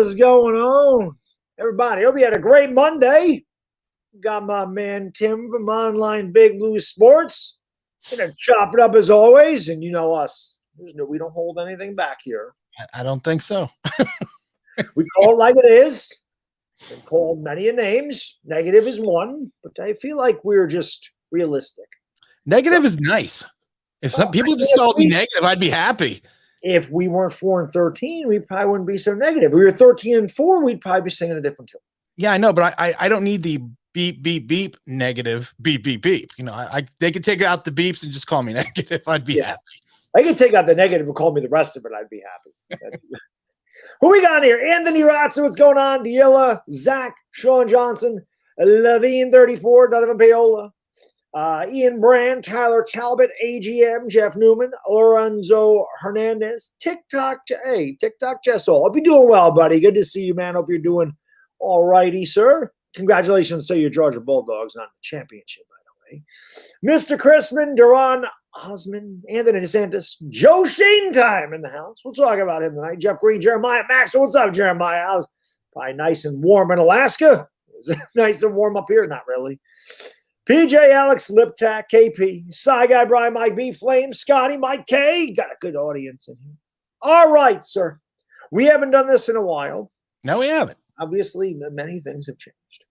is going on? Everybody, hope you had a great Monday. Got my man Tim from Online Big Blue Sports. Gonna chop it up as always, and you know us. We don't hold anything back here. I don't think so. We call it like it is. Been called many names. Negative is one, but I feel like we're just realistic. Negative is nice. If some people just called me negative, I'd be happy. If we weren't 4-13, we probably wouldn't be so negative. If we were 13-4, we'd probably be singing a different tune. Yeah, I know, but I don't need the beep, beep, beep, negative, beep, beep, beep. You know, they could take out the beeps and just call me negative. I'd be happy. I could take out the negative and call me the rest of it. I'd be happy. Who we got here? Anthony Ratzo, what's going on? Diella, Zach, Sean Johnson, Levine 34, Donovan Paola, Ian Brand, Tyler Talbot, AGM, Jeff Newman, Lorenzo Hernandez, TikTok Jessel. Hope you're doing well, buddy. Good to see you, man. Hope you're doing all righty, sir. Congratulations to your Georgia Bulldogs on the championship, by the way. Mr. Chrisman, Duran Osman, Anthony DeSantis, Joe Shane time in the house. We'll talk about him tonight. Jeff Green, Jeremiah Maxwell. What's up, Jeremiah? I was probably nice and warm in Alaska. Is it nice and warm up here? Not really. PJ, Alex, Liptak, KP, Cy Guy, Brian, Mike B, Flame, Scotty, Mike K. Got a good audience in here. All right, sir. We haven't done this in a while. No, we haven't. Obviously, many things have changed.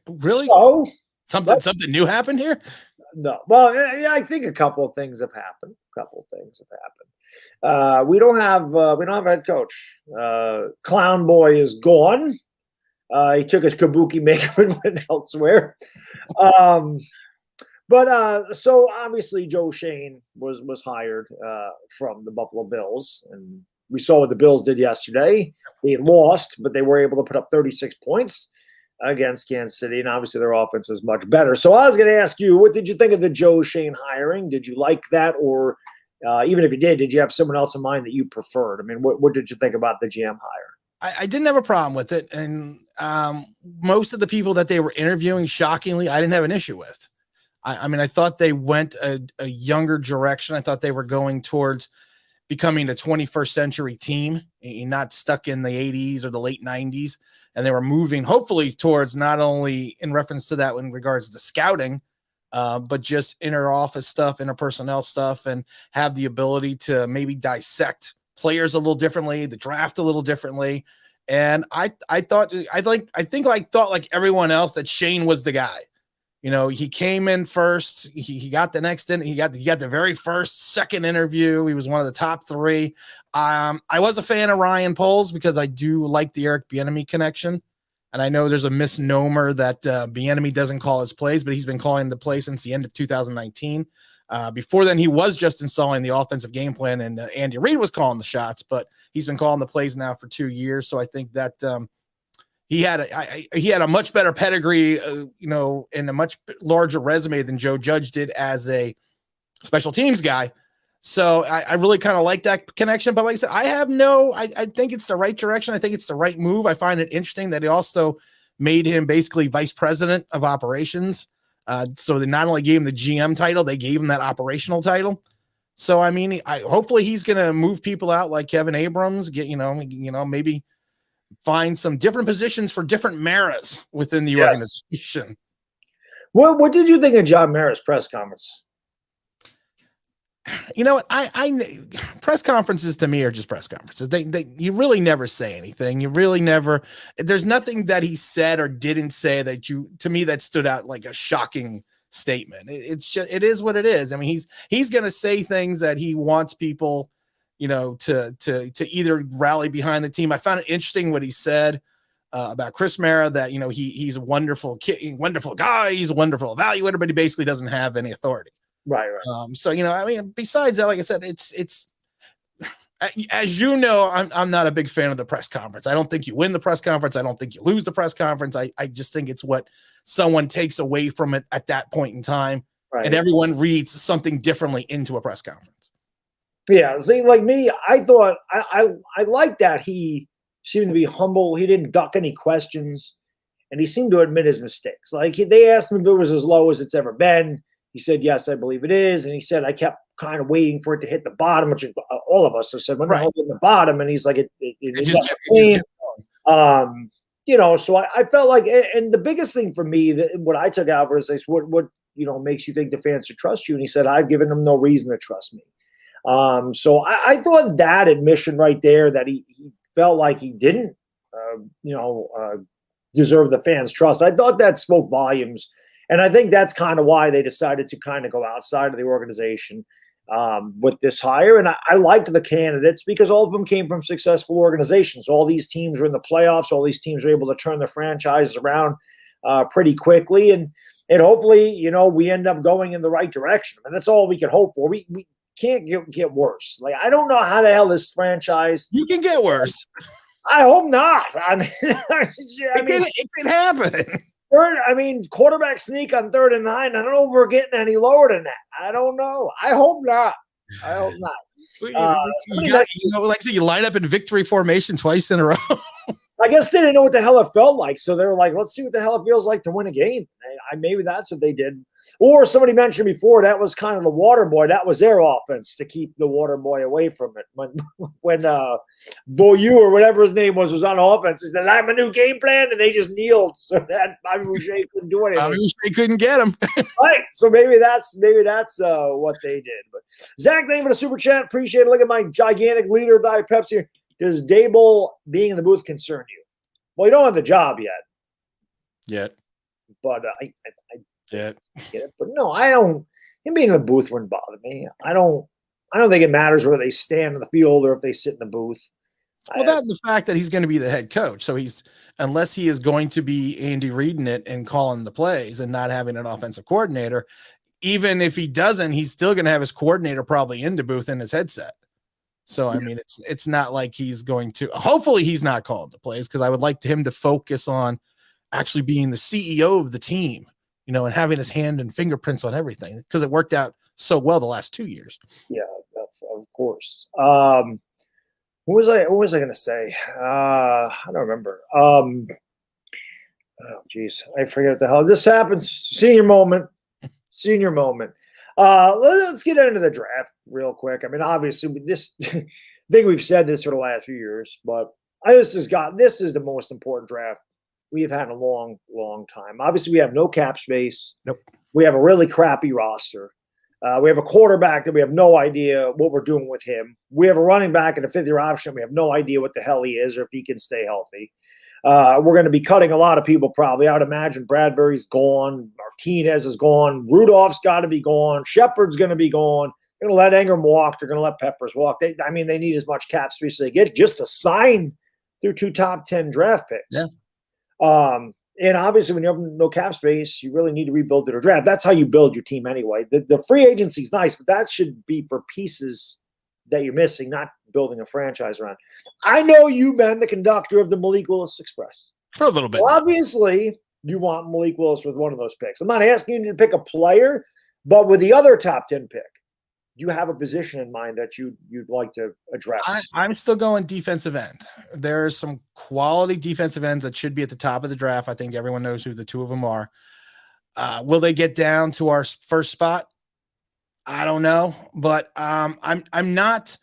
Really? So, something new happened here? No. Well, yeah, I think a couple of things have happened. We don't have a head coach. Clown Boy is gone. He took his kabuki makeup and went elsewhere. So obviously Joe Shane was hired from the Buffalo Bills, and we saw what the Bills did yesterday. They lost, but they were able to put up 36 points against Kansas City, and obviously their offense is much better. So I was going to ask you, what did you think of the Joe Shane hiring? Did you like that, or even if you did you have someone else in mind that you preferred? I mean, what did you think about the GM hire? I didn't have a problem with it, and most of the people that they were interviewing, shockingly, I didn't have an issue with. I mean, I thought they went a younger direction. I thought they were going towards becoming a 21st century team, not stuck in the 80s or the late 90s. And they were moving hopefully towards, not only in reference to that in regards to scouting, but just inner office stuff, interpersonnel stuff, and have the ability to maybe dissect players a little differently, the draft a little differently. And I thought like everyone else that Shane was the guy. You know, he came in first. He got the next in. He got the very second interview. He was one of the top three. I was a fan of Ryan Poles because I do like the Eric Bieniemy connection, and I know there's a misnomer that Bieniemy doesn't call his plays, but he's been calling the play since the end of 2019. Before then, he was just installing the offensive game plan, and Andy Reid was calling the shots. But he's been calling the plays now for 2 years, so I think that he had a much better pedigree, and a much larger resume than Joe Judge did as a special teams guy. So I really kind of like that connection. But like I said, I think it's the right direction. I think it's the right move. I find it interesting that he also made him basically vice president of operations. So they not only gave him the GM title, they gave him that operational title. So, I mean, hopefully he's going to move people out like Kevin Abrams, maybe find some different positions for different Maras within the organization. What did you think of John Mara's press conference? You know what? I press conferences to me are just press conferences. You really never say anything. You really never. There's nothing that he said or didn't say that stood out like a shocking statement. It is what it is. I mean, he's going to say things that he wants people, to either rally behind the team. I found it interesting what he said about Chris Mara, that he's a wonderful kid, wonderful guy, he's a wonderful evaluator, but he basically doesn't have any authority. Right. So, I mean, besides that, like I said, it's as you know, I'm not a big fan of the press conference. I don't think you win the press conference. I don't think you lose the press conference. I just think it's what someone takes away from it at that point in time. Right. And everyone reads something differently into a press conference. Yeah. See, like me, I thought I like that he seemed to be humble. He didn't duck any questions, and he seemed to admit his mistakes. Like they asked him if it was as low as it's ever been. He said, yes, I believe it is. And he said, I kept kind of waiting for it to hit the bottom, which all of us have said, when the hell hit the bottom? And he's like, So I felt like, and the biggest thing for me, that what I took out of it is, what makes you think the fans should trust you? And he said, I've given them no reason to trust me. So I thought that admission right there, that he felt like he didn't, deserve the fans' trust. I thought that spoke volumes. And I think that's kind of why they decided to kind of go outside of the organization with this hire. And I liked the candidates because all of them came from successful organizations. All these teams were in the playoffs. All these teams were able to turn their franchises around pretty quickly. And hopefully, we end up going in the right direction. And that's all we can hope for. We can't get worse. Like, I don't know how the hell this franchise. You can get worse. I hope not. I memean, it can happen. Quarterback sneak on 3rd and 9. I don't know if we're getting any lower than that. I don't know. I hope not. Like I said, you line up in victory formation twice in a row. I guess they didn't know what the hell it felt like. So they were like, let's see what the hell it feels like to win a game. Maybe that's what they did. Or somebody mentioned before, that was kind of the water boy. That was their offense, to keep the water boy away from it. When Boyu or whatever his name was on offense, he said, I have a new game plan, and they just kneeled so that Bobby Boucher couldn't do anything. Bobby Boucher couldn't get him. Right. So maybe that's what they did. But Zach, thank you for the super chat. Appreciate it. Look at my gigantic liter of Diet Pepsi. Does Daboll being in the booth concern you? Well, you don't have the job yet. But I get it. But no, I don't. Him being in the booth wouldn't bother me. I don't think it matters whether they stand in the field or if they sit in the booth. Well, that's the fact that he's going to be the head coach. So unless he is going to be Andy reading it and calling the plays and not having an offensive coordinator, even if he doesn't, he's still going to have his coordinator probably in the booth in his headset. So, I mean, it's not like he's going to – hopefully he's not calling the plays, because I would like him to focus on actually being the CEO of the team, and having his hand and fingerprints on everything, because it worked out so well the last 2 years. Yeah, of course. What was I going to say? I don't remember. Oh, geez. I forget what the hell. This happens. Senior moment. Let's get into the draft real quick. I mean, obviously, I think we've said this for the last few years, but this is the most important draft we've had in a long, long time. Obviously, we have no cap space. Nope. We have a really crappy roster. We have a quarterback that we have no idea what we're doing with him. We have a running back and a 5th-year option. We have no idea what the hell he is or if he can stay healthy. We're going to be cutting a lot of people probably. I would imagine Bradbury's gone. Martinez is gone. Rudolph's got to be gone. Shepard's going to be gone. They're going to let Ingram walk. They're going to let Peppers walk. They need as much cap space as they get just to sign through 2 top 10 draft picks. Yeah. And obviously, when you have no cap space, you really need to rebuild the draft. That's how you build your team anyway. The free agency is nice, but that should be for pieces that you're missing, not building a franchise around. I know you've been the conductor of the Malik Willis Express. For a little bit. Well, obviously, you want Malik Willis with one of those picks. I'm not asking you to pick a player, but with the other top 10 pick, you have a position in mind that you'd like to address. I'm still going defensive end. There's some quality defensive ends that should be at the top of the draft. I think everyone knows who the 2 of them are. Will they get down to our first spot? I don't know, but I'm not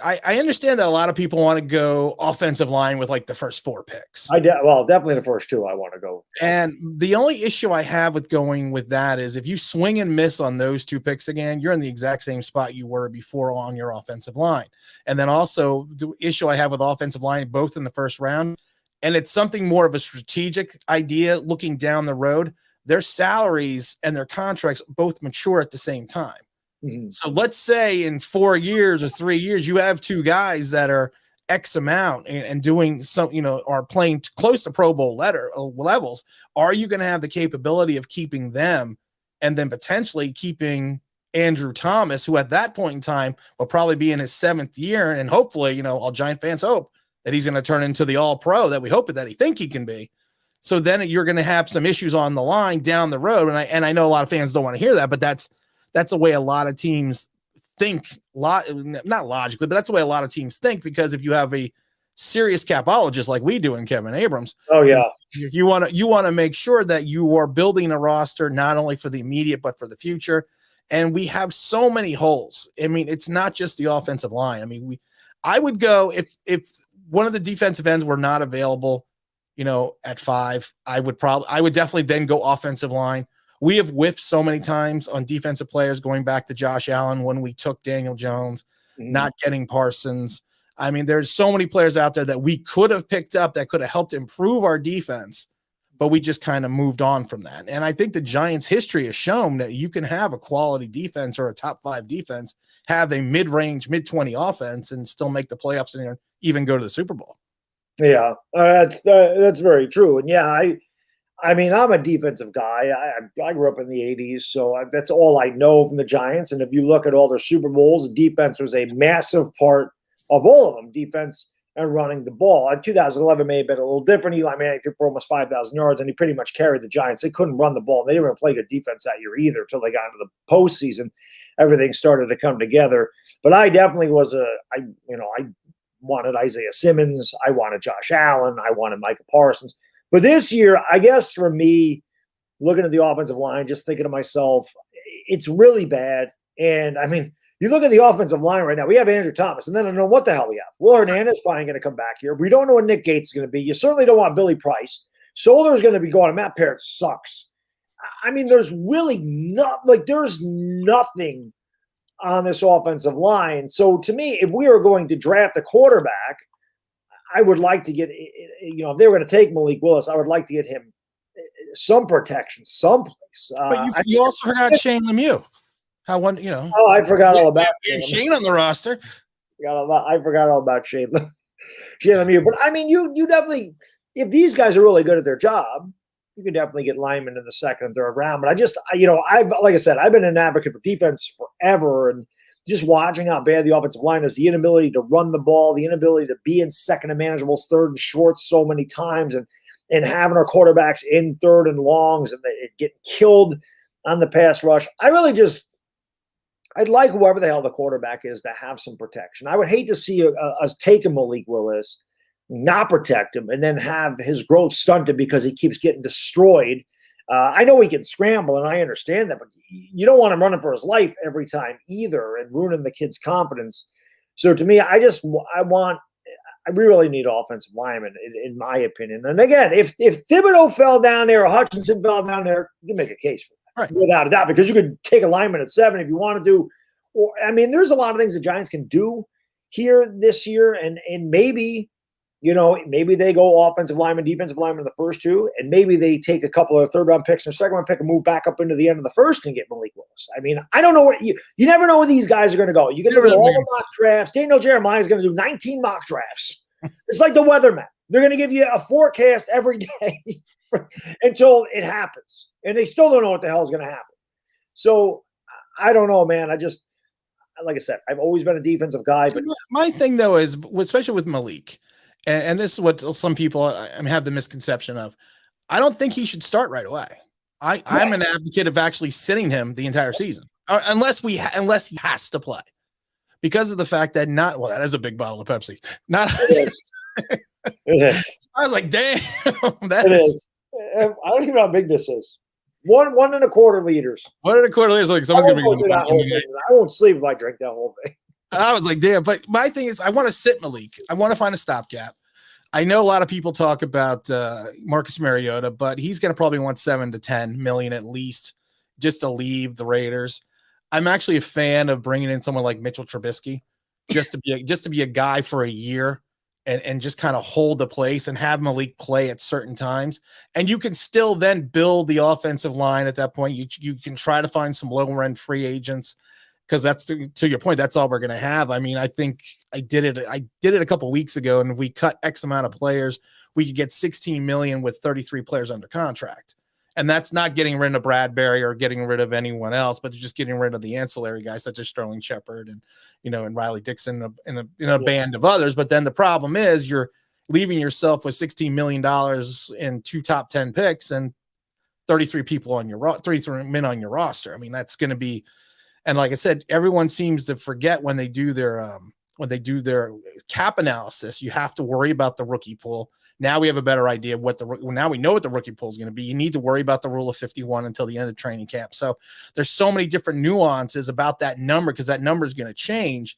I understand that a lot of people want to go offensive line with like the first 4 picks. Definitely the first 2 I want to go. And the only issue I have with going with that is if you swing and miss on those 2 picks again, you're in the exact same spot you were before on your offensive line. And then also the issue I have with offensive line, both in the first round, and it's something more of a strategic idea looking down the road. Their salaries and their contracts both mature at the same time. Mm-hmm. So let's say in 4 years or 3 years, you have 2 guys that are X amount and doing some, are playing close to Pro Bowl levels. Are you going to have the capability of keeping them and then potentially keeping Andrew Thomas, who at that point in time will probably be in his 7th year, and hopefully, all Giant fans hope that he's going to turn into the All-Pro that we hope that he think he can be. So then you're going to have some issues on the line down the road, and I know a lot of fans don't want to hear that, but that's the way a lot of teams think, not logically, but that's the way a lot of teams think, because if you have a serious capologist like we do in Kevin Abrams, you want to make sure that you are building a roster not only for the immediate but for the future. And we have so many holes. I mean, it's not just the offensive line. I mean, I would go if one of the defensive ends were not available, at 5, I would definitely then go offensive line. We have whiffed so many times on defensive players, going back to Josh Allen when we took Daniel Jones, not getting Parsons. I mean, there's so many players out there that we could have picked up that could have helped improve our defense, but we just kind of moved on from that. And I think the Giants' history has shown that you can have a quality defense or a top 5 defense, have a mid-range, mid-20 offense, and still make the playoffs and even go to the Super Bowl. Yeah, that's very true. And yeah, I mean, I'm a defensive guy. I grew up in the 80s, so that's all I know from the Giants. And if you look at all their Super Bowls, defense was a massive part of all of them, defense and running the ball. In 2011 may have been a little different. Eli Manning threw for almost 5,000 yards, and he pretty much carried the Giants. They couldn't run the ball. They didn't even play good defense that year either until they got into the postseason. Everything started to come together. But I definitely was I wanted Isaiah Simmons. I wanted Josh Allen. I wanted Micah Parsons. But this year, I guess for me, looking at the offensive line, just thinking to myself, it's really bad. And, I mean, you look at the offensive line right now, we have Andrew Thomas, and then I don't know what the hell we have. Will Hernandez probably going to come back here. We don't know what Nick Gates is going to be. You certainly don't want Billy Price. Solder's going to be gone. Matt Parrott sucks. I mean, there's really there's nothing on this offensive line. So, to me, if we are going to draft a quarterback, I would like to get, if they were going to take Malik Willis, I would like to get him some protection someplace. But you also forgot Shane Lemieux. Oh, I forgot all about Shane on the roster. I forgot all about Shane Lemieux. But I mean, you definitely, if these guys are really good at their job, you can definitely get linemen in the second and third round. But like I said, I've been an advocate for defense forever, and just watching how bad the offensive line is, the inability to run the ball, the inability to be in second and manageable, third and short so many times, and having our quarterbacks in third and longs and they get killed on the pass rush. I'd like whoever the hell the quarterback is to have some protection. I would hate to see us take a Malik Willis, not protect him, and then have his growth stunted because he keeps getting destroyed. I know he can scramble, and I understand that, but you don't want him running for his life every time either and ruining the kid's confidence. So to me, I really need offensive linemen, in my opinion. And again, if Thibodeau fell down there or Hutchinson fell down there, you can make a case for that, right, without a doubt, because you could take a lineman at 7 if you want to do. Or I mean, there's a lot of things the Giants can do here this year, and maybe they go offensive lineman, defensive lineman in the first 2, and maybe they take a couple of third-round picks and a second-round pick and move back up into the end of the first and get Malik Willis. I mean, I don't know what you never know where these guys are going to go. You're going to do all the mock drafts. Daniel Jeremiah is going to do 19 mock drafts. It's like the weatherman. They're going to give you a forecast every day until it happens, and they still don't know what the hell is going to happen. So I don't know, man. Like I said, I've always been a defensive guy. But my thing, though, is especially with Malik, and this is what some people have the misconception of. I don't think he should start right away. I'm an advocate of actually sitting him the entire season, unless he has to play, because of the fact that that is a big bottle of Pepsi. It is. I was like, damn, it is. I don't even know how big this is. 1.25 liters. 1.25 liters. Like someone's gonna be. I won't sleep if I drink that whole thing. I was like, damn. But my thing is, I want to sit Malik. I want to find a stopgap. I know a lot of people talk about Marcus Mariota, but he's going to probably want $7 to $10 million at least just to leave the Raiders. I'm actually a fan of bringing in someone like Mitchell Trubisky just to be a guy for a year and just kind of hold the place and have Malik play at certain times. And you can still then build the offensive line at that point. You can try to find some low-end free agents, because that's to your point, that's all we're going to have. I mean, I think I did it a couple of weeks ago, and if we cut X amount of players, we could get $16 million with 33 players under contract. And that's not getting rid of Bradbury or getting rid of anyone else, but just getting rid of the ancillary guys such as Sterling Shepard and Riley Dixon in a band of others. But then the problem is you're leaving yourself with $16 million in 2 top 10 picks and 33 men on your roster. I mean, that's going to be, and like I said, everyone seems to forget when they do their cap analysis, you have to worry about the rookie pool. Now we have a better idea of now we know what the rookie pool is going to be. You need to worry about the rule of 51 until the end of training camp. So there's so many different nuances about that number, because that number is going to change.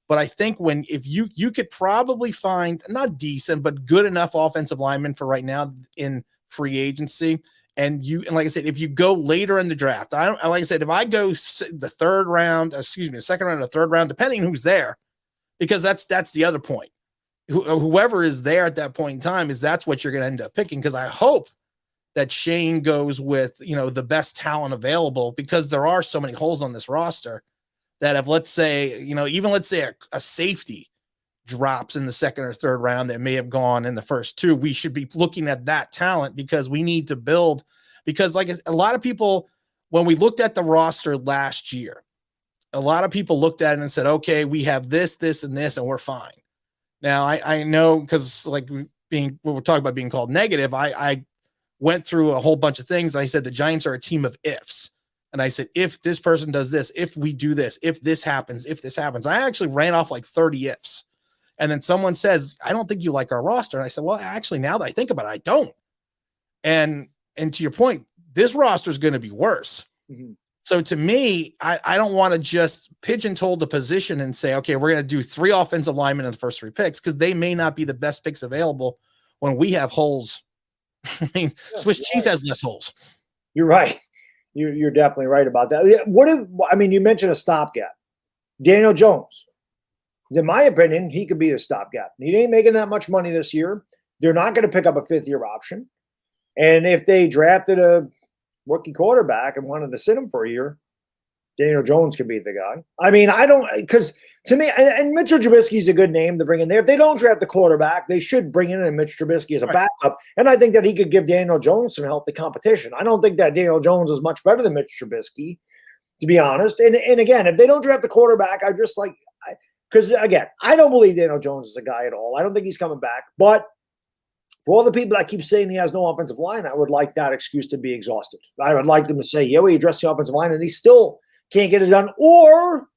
But I think if you could probably find not decent, but good enough offensive linemen for right now in free agency. And like I said, if you go later in the draft, like I said, if I go the second round or third round, depending who's there, because that's the other point. Whoever is there at that point in time that's what you're going to end up picking. Because I hope that Shane goes with, the best talent available, because there are so many holes on this roster that if, let's say, even let's say a safety drops in the second or third round that may have gone in the first two, we should be looking at that talent, because we need to build, because like a lot of people, when we looked at the roster last year, a lot of people looked at it and said, okay, we have this, this, and this, and we're fine. Now I know, because like when we're talking about being called negative, I went through a whole bunch of things. I said, the Giants are a team of ifs. And I said, if this person does this, if we do this, if this happens, I actually ran off like 30 ifs. And then someone says, I don't think you like our roster. And I said, well, actually, now that I think about it, I don't. And to your point, this roster is going to be worse. Mm-hmm. So to me, I don't want to just pigeonhole the position and say, okay, we're going to do 3 offensive linemen in the first 3 picks, because they may not be the best picks available when we have holes. I mean, Swiss cheese has less holes. You're right. You're definitely right about that. You mentioned a stopgap. Daniel Jones. In my opinion, he could be a stopgap. He ain't making that much money this year. They're not going to pick up a 5th-year option. And if they drafted a rookie quarterback and wanted to sit him for a year, Daniel Jones could be the guy. I mean, because to me, and Mitchell Trubisky is a good name to bring in there. If they don't draft the quarterback, they should bring in Mitch Trubisky as a backup. And I think that he could give Daniel Jones some healthy competition. I don't think that Daniel Jones is much better than Mitch Trubisky, to be honest. And again, if they don't draft the quarterback, I just like, because again, I don't believe Daniel Jones is a guy at all. I don't think he's coming back. But for all the people that keep saying he has no offensive line, I would like that excuse to be exhausted. I would like them to say, yeah, we addressed the offensive line, and he still can't get it done. Or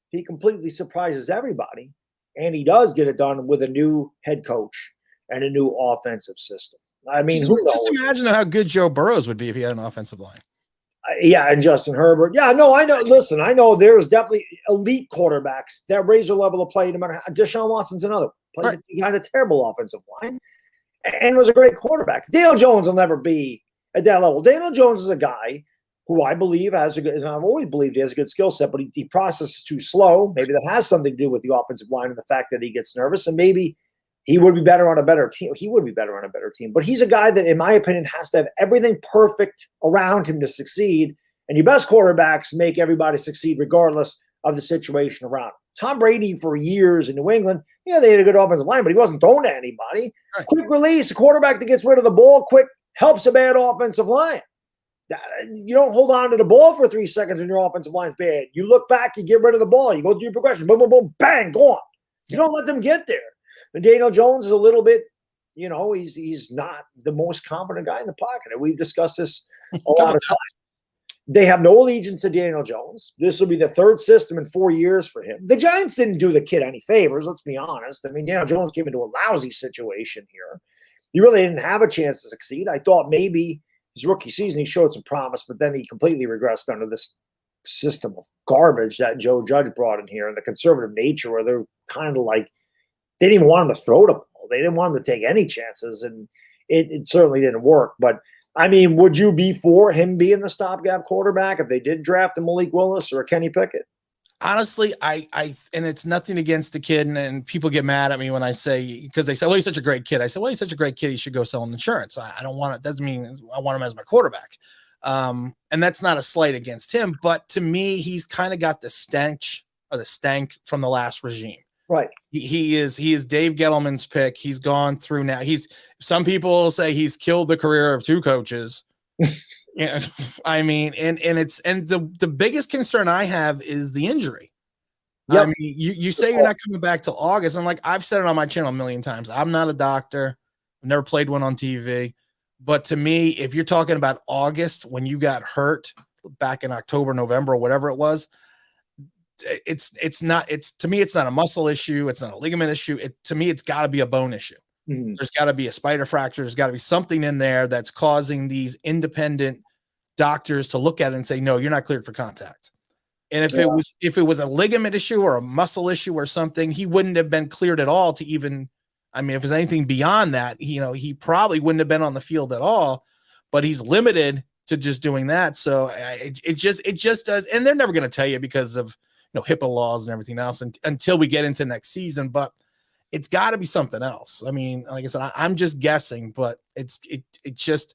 he completely surprises everybody, and he does get it done with a new head coach and a new offensive system. I mean, who knows? Just imagine how good Joe Burrows would be if he had an offensive line. Yeah, and Justin Herbert. Yeah, no, I know. Listen, I know there's definitely elite quarterbacks that raise their level of play no matter how. Deshaun Watson's another. Played behind a terrible offensive line and was a great quarterback. Daniel Jones will never be at that level. Daniel Jones is a guy who I believe has a good, and I've always believed he has a good skill set, but he processes too slow. Maybe that has something to do with the offensive line and the fact that he gets nervous, and maybe he would be better on a better team. He would be better on a better team. But he's a guy that, in my opinion, has to have everything perfect around him to succeed. And your best quarterbacks make everybody succeed regardless of the situation around him. Tom Brady, for years in New England, yeah, they had a good offensive line, but he wasn't throwing to anybody. Right. Quick release, a quarterback that gets rid of the ball quick helps a bad offensive line. You don't hold on to the ball for 3 seconds when your offensive line's bad. You look back, you get rid of the ball, you go through your progression, boom, boom, boom, bang, gone. You don't let them get there. And Daniel Jones is a little bit, he's not the most confident guy in the pocket. And we've discussed this a lot of times. They have no allegiance to Daniel Jones. This will be the 3rd system in 4 years for him. The Giants didn't do the kid any favors, let's be honest. I mean, Daniel Jones came into a lousy situation here. He really didn't have a chance to succeed. I thought maybe his rookie season he showed some promise, but then he completely regressed under this system of garbage that Joe Judge brought in here and the conservative nature where they're kind of like, they didn't even want him to throw the ball. They didn't want him to take any chances, and it certainly didn't work. But, I mean, would you be for him being the stopgap quarterback if they did draft a Malik Willis or a Kenny Pickett? Honestly, I and it's nothing against the kid, and people get mad at me when I say, because they say, well, he's such a great kid. I said, well, he's such a great kid, he should go sell insurance. I don't want it. Doesn't mean I want him as my quarterback. And that's not a slight against him, but to me, he's kind of got the stench or the stank from the last regime. Right. He is Dave Gettleman's pick. He's gone through now. Some people say he's killed the career of 2 coaches. Yeah, I mean, and the biggest concern I have is the injury. Yep. I mean, you say you're not coming back till August, and like I've said it on my channel a million times, I'm not a doctor. I've never played one on TV, but to me, if you're talking about August when you got hurt back in October, November, or whatever it was, to me, it's not a muscle issue. It's not a ligament issue. To me, it's got to be a bone issue. Mm-hmm. There's got to be a spider fracture. There's got to be something in there that's causing these independent doctors to look at it and say, no, you're not cleared for contact. And if it was a ligament issue or a muscle issue or something, he wouldn't have been cleared at all to even, I mean, if there's anything beyond that, he probably wouldn't have been on the field at all, but he's limited to just doing that. So it just does. And they're never going to tell you because of, HIPAA laws and everything else until we get into next season, but it's got to be something else. I mean, like I said, I'm just guessing, but it just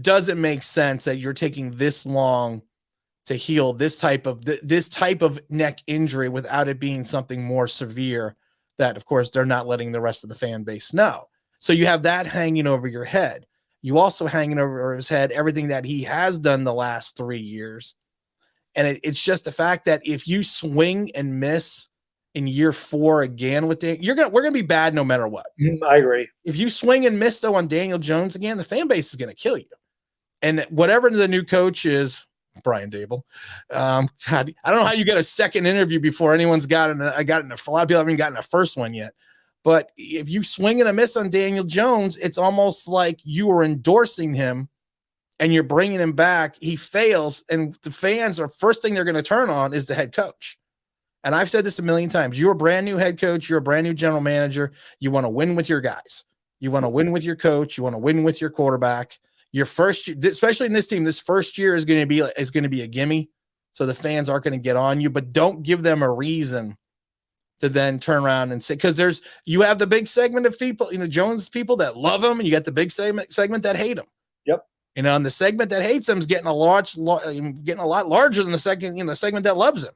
doesn't make sense that you're taking this long to heal this type of neck injury without it being something more severe that, of course, they're not letting the rest of the fan base know. So you have that hanging over your head. You also hanging over his head everything that he has done the last 3 years. And it's just the fact that if you swing and miss in year 4 again with we're gonna be bad no matter what. I agree. If you swing and miss though on Daniel Jones again, the fan base is gonna kill you. And whatever the new coach is, Brian Daboll. God, I don't know how you get a second interview before anyone's gotten a lot of people haven't gotten a first one yet. But if you swing and a miss on Daniel Jones, it's almost like you are endorsing him and you're bringing him back. He fails, and the fans are first thing they're going to turn on is the head coach. And I've said this a million times. You're a brand new head coach. You're a brand new general manager. You want to win with your guys. You want to win with your coach. You want to win with your quarterback. Your first, especially in this team, this first year is going to be a gimme. So the fans aren't going to get on you, but don't give them a reason to then turn around and say, because you have the big segment of people, Jones people that love him, and you got the big segment that hate him. Yep. And the segment that hates him is getting a lot larger than the segment that loves him.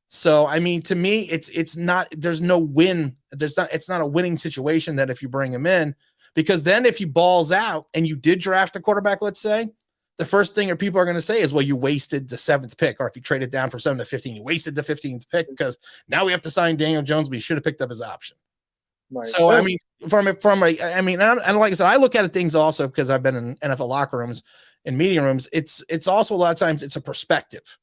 So, I mean, to me, it's not, there's no win. It's not a winning situation that if you bring him in, because then if he balls out and you did draft a quarterback, let's say, the first thing people are going to say is, well, you wasted the 7th pick. Or if you traded down from 7 to 15, you wasted the 15th pick because now we have to sign Daniel Jones, but you should have picked up his option. Right. So, I mean, and like I said, I look at things also because I've been in NFL locker rooms and meeting rooms. It's also a lot of times it's a perspective.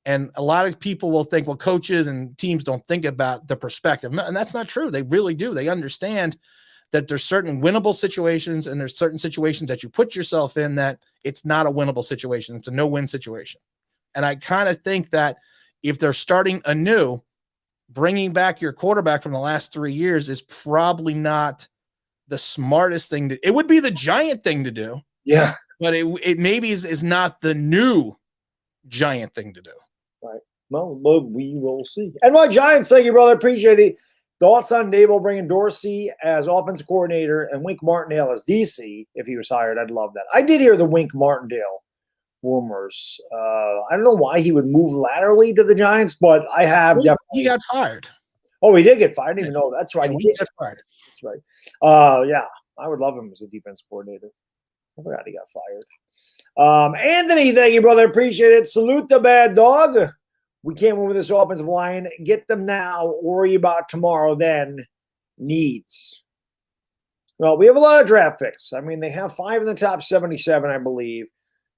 And a lot of people will think, well, coaches and teams don't think about the perspective. And that's not true. They really do. They understand that there's certain winnable situations and there's certain situations that you put yourself in that it's not a winnable situation. It's a no-win situation. And I kind of think that if they're starting anew, bringing back your quarterback from the last 3 years is probably not the smartest thing. It would be the giant thing to do. Yeah. But it maybe is not the new giant thing to do. Right. Well, we will see. And my Giants, thank you, brother. Appreciate it. Thoughts on Daboll bringing Dorsey as offensive coordinator and Wink Martindale as DC if he was hired? I'd love that. I did hear the Wink Martindale rumors. I don't know why he would move laterally to the Giants, but I have definitely. He got fired. Oh, he did get fired. I didn't even know. That's right. He did get fired. That's right. Yeah, I would love him as a defense coordinator. I forgot he got fired. Anthony, thank you, brother. Appreciate it. Salute the bad dog. We can't win with this offensive line. Get them now. Worry about tomorrow then. Needs. Well, we have a lot of draft picks. I mean, they have 5 in the top 77, I believe.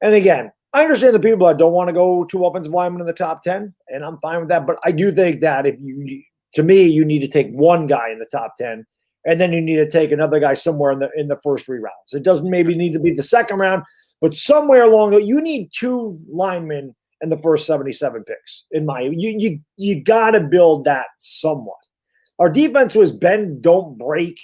And again, I understand the people that don't want to go to offensive linemen in the top 10, and I'm fine with that. But I do think that to me, you need to take one guy in the top 10, and then you need to take another guy somewhere in the first 3 rounds. It doesn't maybe need to be the second round, but somewhere along the way, you need 2 linemen in the first 77 picks. You got to build that somewhat. Our defense was bend, don't break.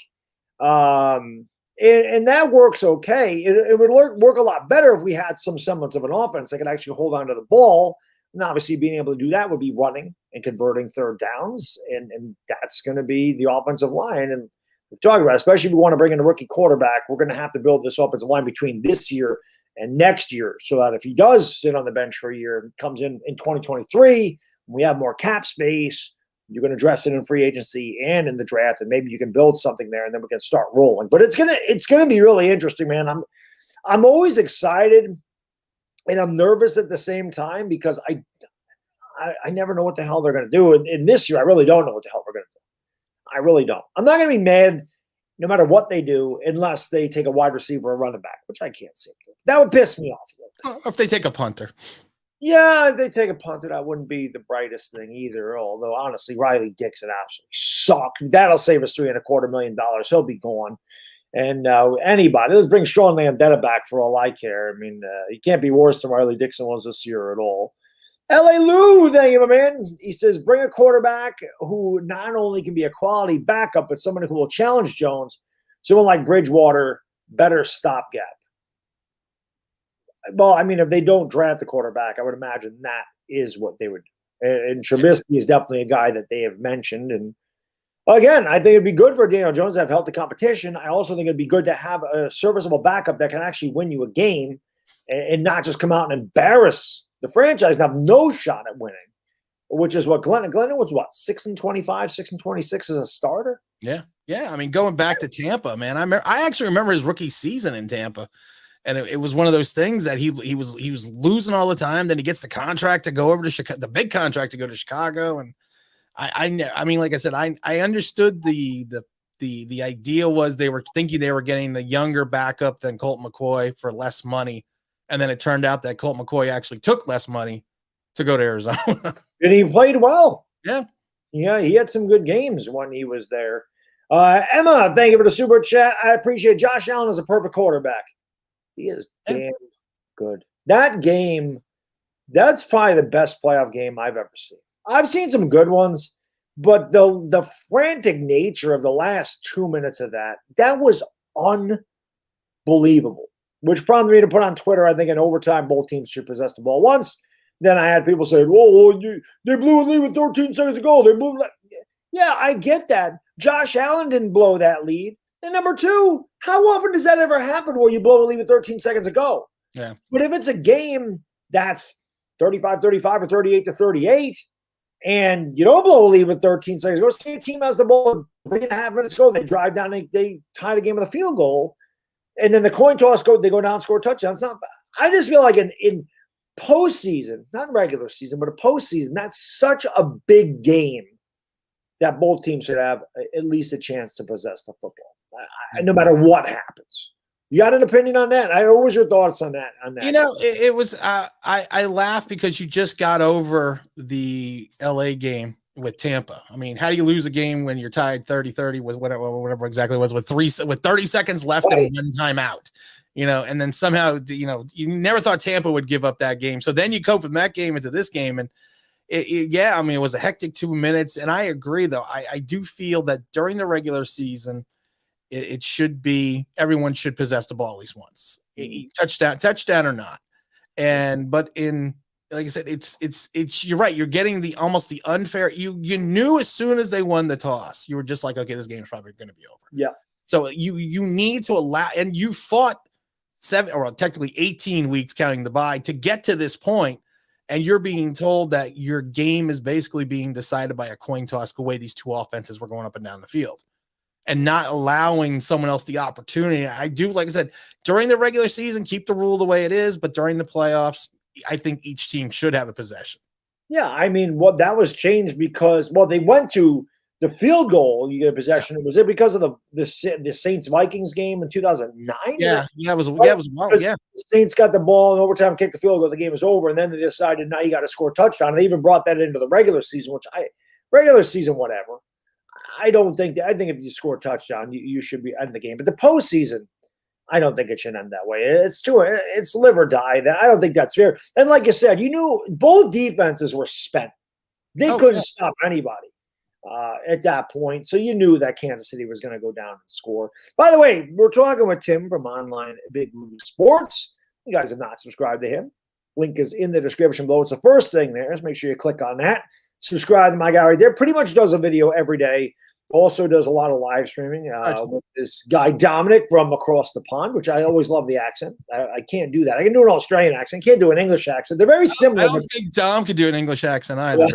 And that works okay. It would work a lot better if we had some semblance of an offense that could actually hold on to the ball. And obviously being able to do that would be running and converting third downs. And that's going to be the offensive line. And we're talking about, especially if we want to bring in a rookie quarterback, we're going to have to build this offensive line between this year and next year so that if he does sit on the bench for a year and comes in 2023, we have more cap space, you're going to address it in free agency and in the draft, and maybe you can build something there and then we can start rolling. But it's gonna be really interesting, man. I'm always excited and I'm nervous at the same time because I never know what the hell they're going to do. And this year, I really don't know what the hell they're going to do. I really don't. I'm not going to be mad no matter what they do unless they take a wide receiver or running back, which I can't see. That would piss me off a little bit. If they take a punter. Yeah, if they take a punter, that wouldn't be the brightest thing either. Although, honestly, Riley Dixon absolutely sucked. That'll save us $3.25 million. He'll be gone. And anybody, let's bring Sean Landetta back for all I care. I mean, he can't be worse than Riley Dixon was this year at all. LA Lou, thank you, my man. He says, bring a quarterback who not only can be a quality backup, but someone who will challenge Jones. Someone like Bridgewater, better stopgap. Well, I mean, if they don't draft the quarterback, I would imagine that is what they would do. And Trubisky is definitely a guy that they have mentioned. And again, I think it'd be good for Daniel Jones to have healthy competition. I also think it'd be good to have a serviceable backup that can actually win you a game and not just come out and embarrass the franchise and have no shot at winning, which is what Glennon was, what, 6-25, 6-26 as a starter? Yeah. Yeah. I mean, going back to Tampa, man, I actually remember his rookie season in Tampa. And it was one of those things that he was losing all the time. Then he gets the contract to go over to Chicago, the big contract to go to Chicago. And I mean, like I said, I understood the idea was they were thinking they were getting a younger backup than Colt McCoy for less money. And then it turned out that Colt McCoy actually took less money to go to Arizona. And he played well. Yeah. Yeah, he had some good games when he was there. Emma, thank you for the super chat. I appreciate it. Josh Allen is a perfect quarterback. He is damn good. That game, that's probably the best playoff game I've ever seen. I've seen some good ones, but the frantic nature of the last 2 minutes of that was unbelievable, which prompted me to put on Twitter, I think in overtime, both teams should possess the ball once. Then I had people say, whoa, they blew a lead with 13 seconds to go. They blew that. Yeah, I get that. Josh Allen didn't blow that lead. And number two, how often does that ever happen where you blow a lead with 13 seconds to go? Yeah. But if it's a game that's 35-35 or 38-38, and you don't blow a lead with 13 seconds to go, say a team has the ball 3.5 minutes to go, they drive down, they tie the game with a field goal, and then the coin toss they go down, score a touchdown. It's not bad. I just feel like in postseason, not regular season, but a postseason, that's such a big game that both teams should have at least a chance to possess the football. No matter what happens. You got an opinion on that? What was your thoughts on that? You know, it was I laugh because you just got over the LA game with Tampa. I mean, how do you lose a game when you're tied 30-30 with whatever exactly it was with 30 seconds left and one timeout? You know, and then somehow, you know, you never thought Tampa would give up that game. So then you go from that game into this game, and yeah, I mean, it was a hectic 2 minutes. And I agree, though. I do feel that during the regular season, it should be everyone should possess the ball at least once, touchdown or not. But in, like I said, it's you're right. You're getting almost the unfair. You knew as soon as they won the toss, you were just like, okay, this game is probably going to be over. Yeah. So you need to allow, and you fought 7 or technically 18 weeks counting the bye to get to this point, and you're being told that your game is basically being decided by a coin toss the way these two offenses were going up and down the field. And not allowing someone else the opportunity. I do, like I said, during the regular season, keep the rule the way it is, but during the playoffs, I think each team should have a possession. Yeah, I mean, that was changed because, they went to the field goal, you get a possession. Was it because of the Saints-Vikings game in 2009? Yeah, it was wild. Yeah. The Saints got the ball in overtime, kicked the field goal, the game was over, and then they decided, now you got to score a touchdown. And they even brought that into the regular season, regular season, whatever. I think if you score a touchdown, you should be in the game. But the postseason, I don't think it should end that way. It's live or die. I don't think that's fair. And like you said, you knew both defenses were spent. They couldn't stop anybody at that point. So you knew that Kansas City was going to go down and score. By the way, we're talking with Tim from Online Big Blue Sports. You guys have not subscribed to him. Link is in the description below. It's the first thing there. So make sure you click on that. Subscribe to my guy right there. Pretty much does a video every day. Also does a lot of live streaming with this guy Dominic from across the pond, which I always love the accent. I can't do that. I can do an Australian accent. Can't do an English accent. They're very similar. I don't think Dom could do an English accent either.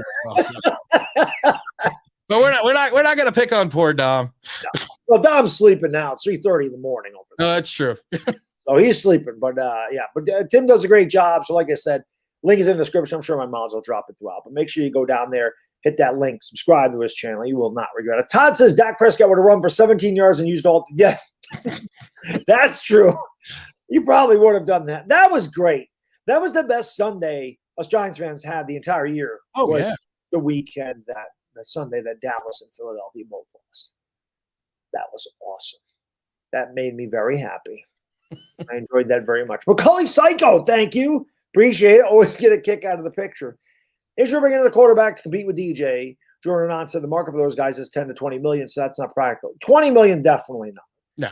But we're not going to pick on poor Dom. No. Well, Dom's sleeping now. It's 3:30 in the morning over there. No, that's true. So he's sleeping. But Tim does a great job. So like I said, link is in the description. I'm sure my moms will drop it throughout. But make sure you go down there, hit that link, subscribe to his channel. You will not regret it. Todd says Dak Prescott would have run for 17 yards and used all. Yes, that's true. You probably would have done that. That was great. That was the best Sunday us Giants fans had the entire year. Oh, yeah. The weekend, the Sunday that Dallas and Philadelphia both lost. That was awesome. That made me very happy. I enjoyed that very much. Macaulay Psycho, thank you. Appreciate it. Always get a kick out of the picture. Is you're bringing in a quarterback to compete with DJ. Jordan Anon said the market for those guys is 10 to 20 million, so that's not practical. 20 million, definitely not. No,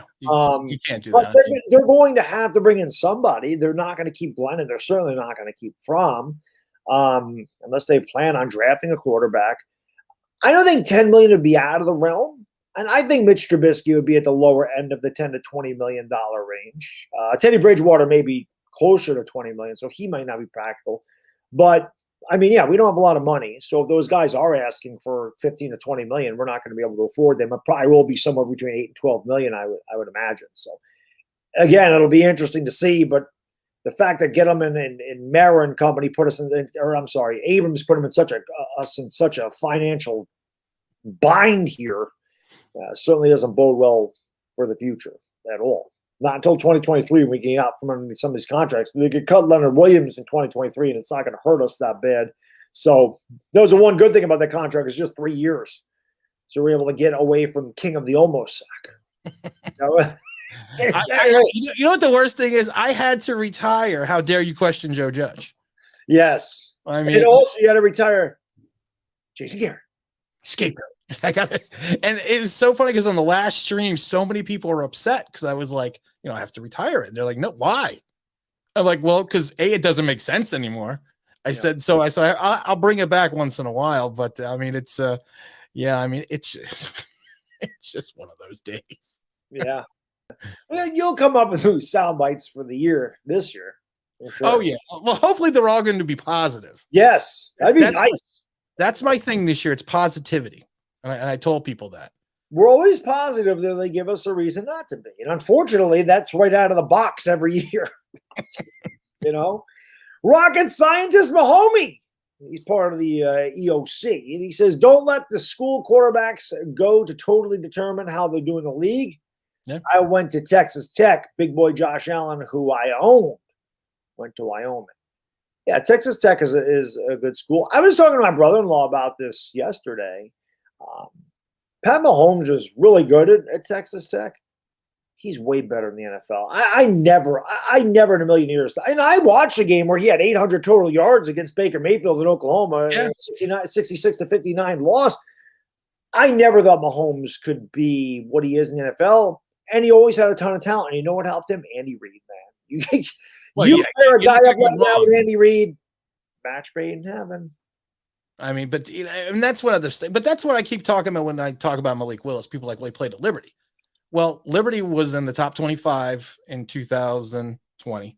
you can't do but that. They're going to have to bring in somebody. They're not going to keep Glennon. They're certainly not going to keep Fromm unless they plan on drafting a quarterback. I don't think 10 million would be out of the realm. And I think Mitch Trubisky would be at the lower end of the 10 to $20 million range. Teddy Bridgewater may be closer to 20 million, so he might not be practical. But I mean, yeah, we don't have a lot of money. So if those guys are asking for 15 to 20 million, we're not going to be able to afford them. It probably will be somewhere between 8 and 12 million, I would imagine. So again, it'll be interesting to see. But the fact that Gettleman and Mara and company put us in, or I'm sorry, Abrams put them in such a financial bind here certainly doesn't bode well for the future at all. Not until 2023 when we get out from underneath some of these contracts. They could cut Leonard Williams in 2023, and it's not going to hurt us that bad. So there's the one good thing about the contract is just 3 years. So we're able to get away from King of the Almost sack. You know what the worst thing is? I had to retire. How dare you question Joe Judge? Yes. I mean, and also you had to retire Jason Garrett. Scapegoat. I got it. And it was so funny because on the last stream, so many people were upset because I was like, I have to retire it. And they're like, no, why? I'm like, well, because it doesn't make sense anymore. I said, I'll bring it back once in a while. But I mean, it's it's just one of those days. Yeah. Well, you'll come up with those sound bites for the year this year. Sure. Oh, yeah. Well, hopefully they're all going to be positive. Yes. That'd be nice. That's my thing this year. It's positivity. And I told people that. We're always positive that they give us a reason not to be. And unfortunately, that's right out of the box every year. Rocket scientist Mahomie. He's part of the EOC. And he says, don't let the school quarterbacks go to totally determine how they're doing the league. Yeah. I went to Texas Tech. Big boy Josh Allen, who I owned, went to Wyoming. Yeah, Texas Tech is a good school. I was talking to my brother-in-law about this yesterday. Pat Mahomes is really good at Texas Tech. He's way better in the NFL. I never in a million years. And I watched a game where he had 800 total yards against Baker Mayfield in Oklahoma, 66 to 59 loss. I never thought Mahomes could be what he is in the NFL, and he always had a ton of talent. And you know what helped him? Andy Reid, man. You pair a guy up like that with Andy Reid, match made in heaven. I mean, but and that's one other thing. But that's what I keep talking about when I talk about Malik Willis. People are like, well, he played at Liberty. Well, Liberty was in the top 25 in 2020.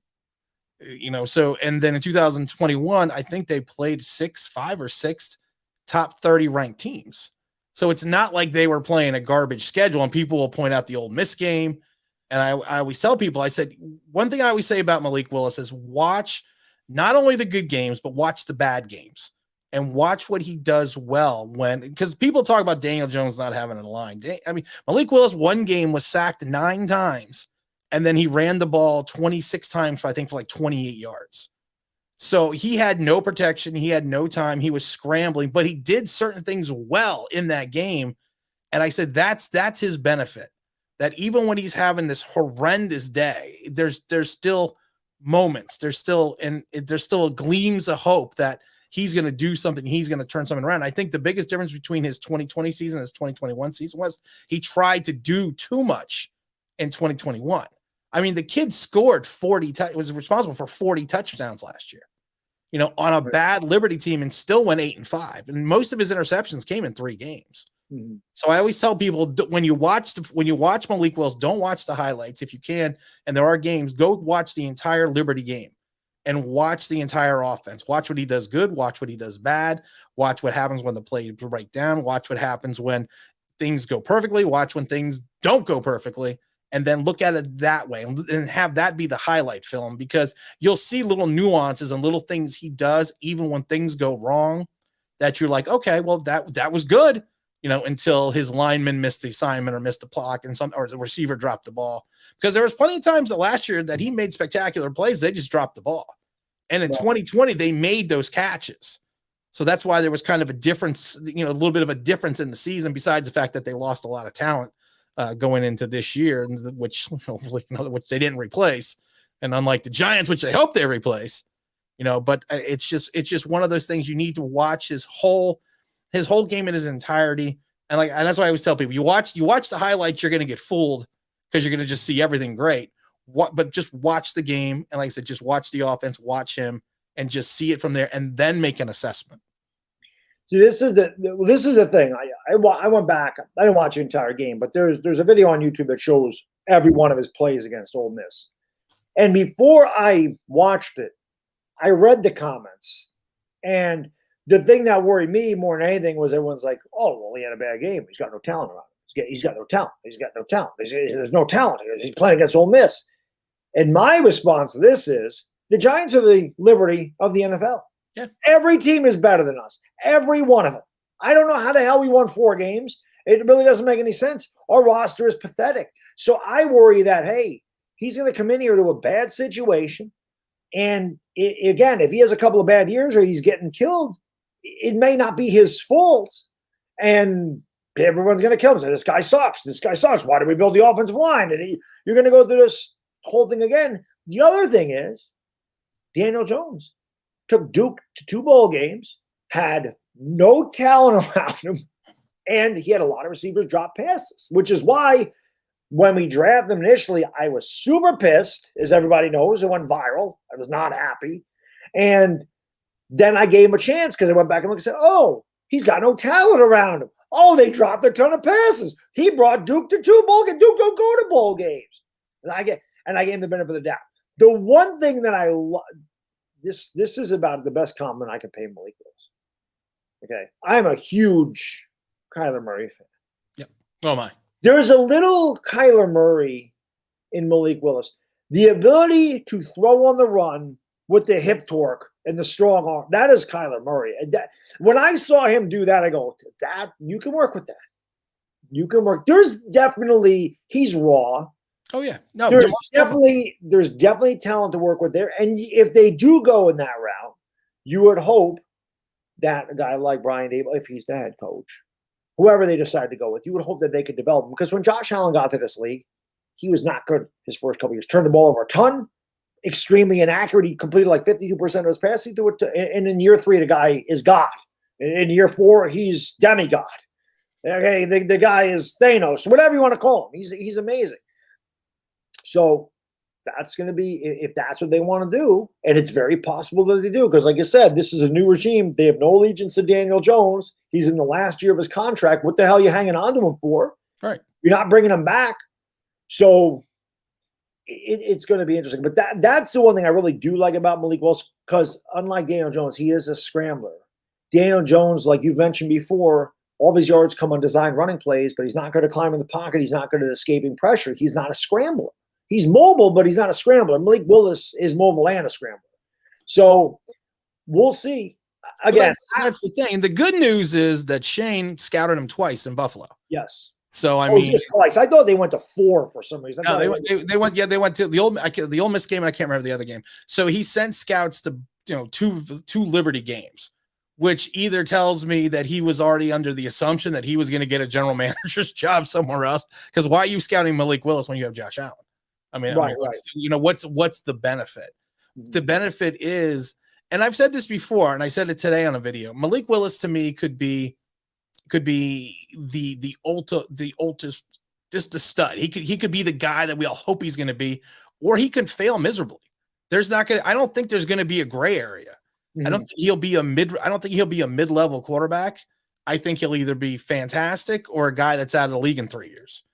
So and then in 2021, I think they played 5 or 6 top 30 ranked teams. So it's not like they were playing a garbage schedule. And people will point out the Ole Miss game. And I always tell people, I said, one thing I always say about Malik Willis is watch not only the good games, but watch the bad games and watch what he does well because people talk about Daniel Jones not having a line. I mean, Malik Willis, one game was sacked 9 times and then he ran the ball 26 times, I think, for like 28 yards. So he had no protection. He had no time. He was scrambling, but he did certain things well in that game. And I said, that's his benefit. That even when he's having this horrendous day, there's still moments. There's still gleams of hope that he's going to do something. He's going to turn something around. I think the biggest difference between his 2020 season and his 2021 season was he tried to do too much in 2021. I mean, the kid scored 40, was responsible for 40 touchdowns last year, on a bad Liberty team and still went 8-5. And most of his interceptions came in 3 games. Mm-hmm. So I always tell people when you watch Malik Willis, don't watch the highlights if you can. And there are games, go watch the entire Liberty game and watch the entire offense. Watch what he does good. Watch what he does bad. Watch what happens when the play break down. Watch what happens when things go perfectly. Watch when things don't go perfectly. And then look at it that way and have that be the highlight film, because you'll see little nuances and little things he does, even when things go wrong, that you're like, okay, well, that was good. Until his lineman missed the assignment or missed a block or the receiver dropped the ball. Because there was plenty of times last year that he made spectacular plays. They just dropped the ball. And in 2020, they made those catches. So that's why there was kind of a difference, a little bit of a difference in the season, besides the fact that they lost a lot of talent going into this year, which hopefully, which they didn't replace. And unlike the Giants, which they hope they replace. but it's just one of those things you need to watch his whole game in his entirety. And that's why I always tell people, you watch the highlights, you're going to get fooled because you're going to just see everything great. But just watch the game. And like I said, just watch the offense, watch him, and just see it from there and then make an assessment. See, this is the thing. I went back. I didn't watch the entire game, but there's a video on YouTube that shows every one of his plays against Ole Miss. And before I watched it, I read the comments. And the thing that worried me more than anything was everyone's like, oh, well, he had a bad game. He's got no talent around him. He's got no talent. He's got no talent. There's no talent. He's playing against Ole Miss. And my response to this is the Giants are the Liberty of the NFL. Yeah. Every team is better than us. Every one of them. I don't know how the hell we won 4 games. It really doesn't make any sense. Our roster is pathetic. So I worry that, hey, he's going to come in here to a bad situation. And again, if he has a couple of bad years or he's getting killed, it may not be his fault. And everyone's going to kill him. Say, this guy sucks. This guy sucks. Why did we build the offensive line? And you're going to go through this whole thing again. The other thing is Daniel Jones took Duke to 2 bowl games, had no talent around him, and he had a lot of receivers drop passes, which is why when we drafted him initially, I was super pissed, as everybody knows. It went viral. I was not happy. And then I gave him a chance because I went back and looked and said, oh, he's got no talent around him. Oh, they dropped a ton of passes. He brought Duke to 2 bowl games. Duke don't go to bowl games. And I gave him the benefit of the doubt. The one thing that I love, this is about the best compliment I can pay Malik Willis. Okay. I'm a huge Kyler Murray fan. Yep. Oh my. There's a little Kyler Murray in Malik Willis. The ability to throw on the run with the hip torque and the strong arm, that is Kyler Murray. And when I saw him do that, I go, that you can work with that. You can work. There's definitely, he's raw. Oh yeah, no. There's definitely talent to work with there, and if they do go in that route, you would hope that a guy like Brian Daboll, if he's the head coach, whoever they decide to go with, you would hope that they could develop him. Because when Josh Allen got to this league, he was not good his first couple years. Turned the ball over a ton, extremely inaccurate. He completed like 52% of his passes. And in year 3, the guy is God. In year 4, he's demigod. Okay, the guy is Thanos, whatever you want to call him. He's amazing. So that's going to be, if that's what they want to do, and it's very possible that they do, because like I said, this is a new regime. They have no allegiance to Daniel Jones. He's in the last year of his contract. What the hell are you hanging on to him for? Right. You're not bringing him back. So it's going to be interesting. But that's the one thing I really do like about Malik Willis, because unlike Daniel Jones, he is a scrambler. Daniel Jones, like you've mentioned before, all of his yards come on design running plays, but he's not good at climbing the pocket. He's not good at escaping pressure. He's not a scrambler. He's mobile, but he's not a scrambler. Malik Willis is mobile and a scrambler. So we'll see. Again, that's the thing. The good news is that Shane scouted him twice in Buffalo. Yes. So I mean, just twice. I thought they went to 4 for some reason. No, they went to the Ole Miss game, and I can't remember the other game. So he sent scouts to two Liberty games, which either tells me that he was already under the assumption that he was going to get a general manager's job somewhere else. Because why are you scouting Malik Willis when you have Josh Allen? I mean, what's the benefit? The benefit is, and I've said this before, and I said it today on a video. Malik Willis to me could be the ultimate, just a stud. He could be the guy that we all hope he's going to be, or he could fail miserably. I don't think there's going to be a gray area. Mm-hmm. I don't think he'll be a mid-level quarterback. I think he'll either be fantastic or a guy that's out of the league in 3 years.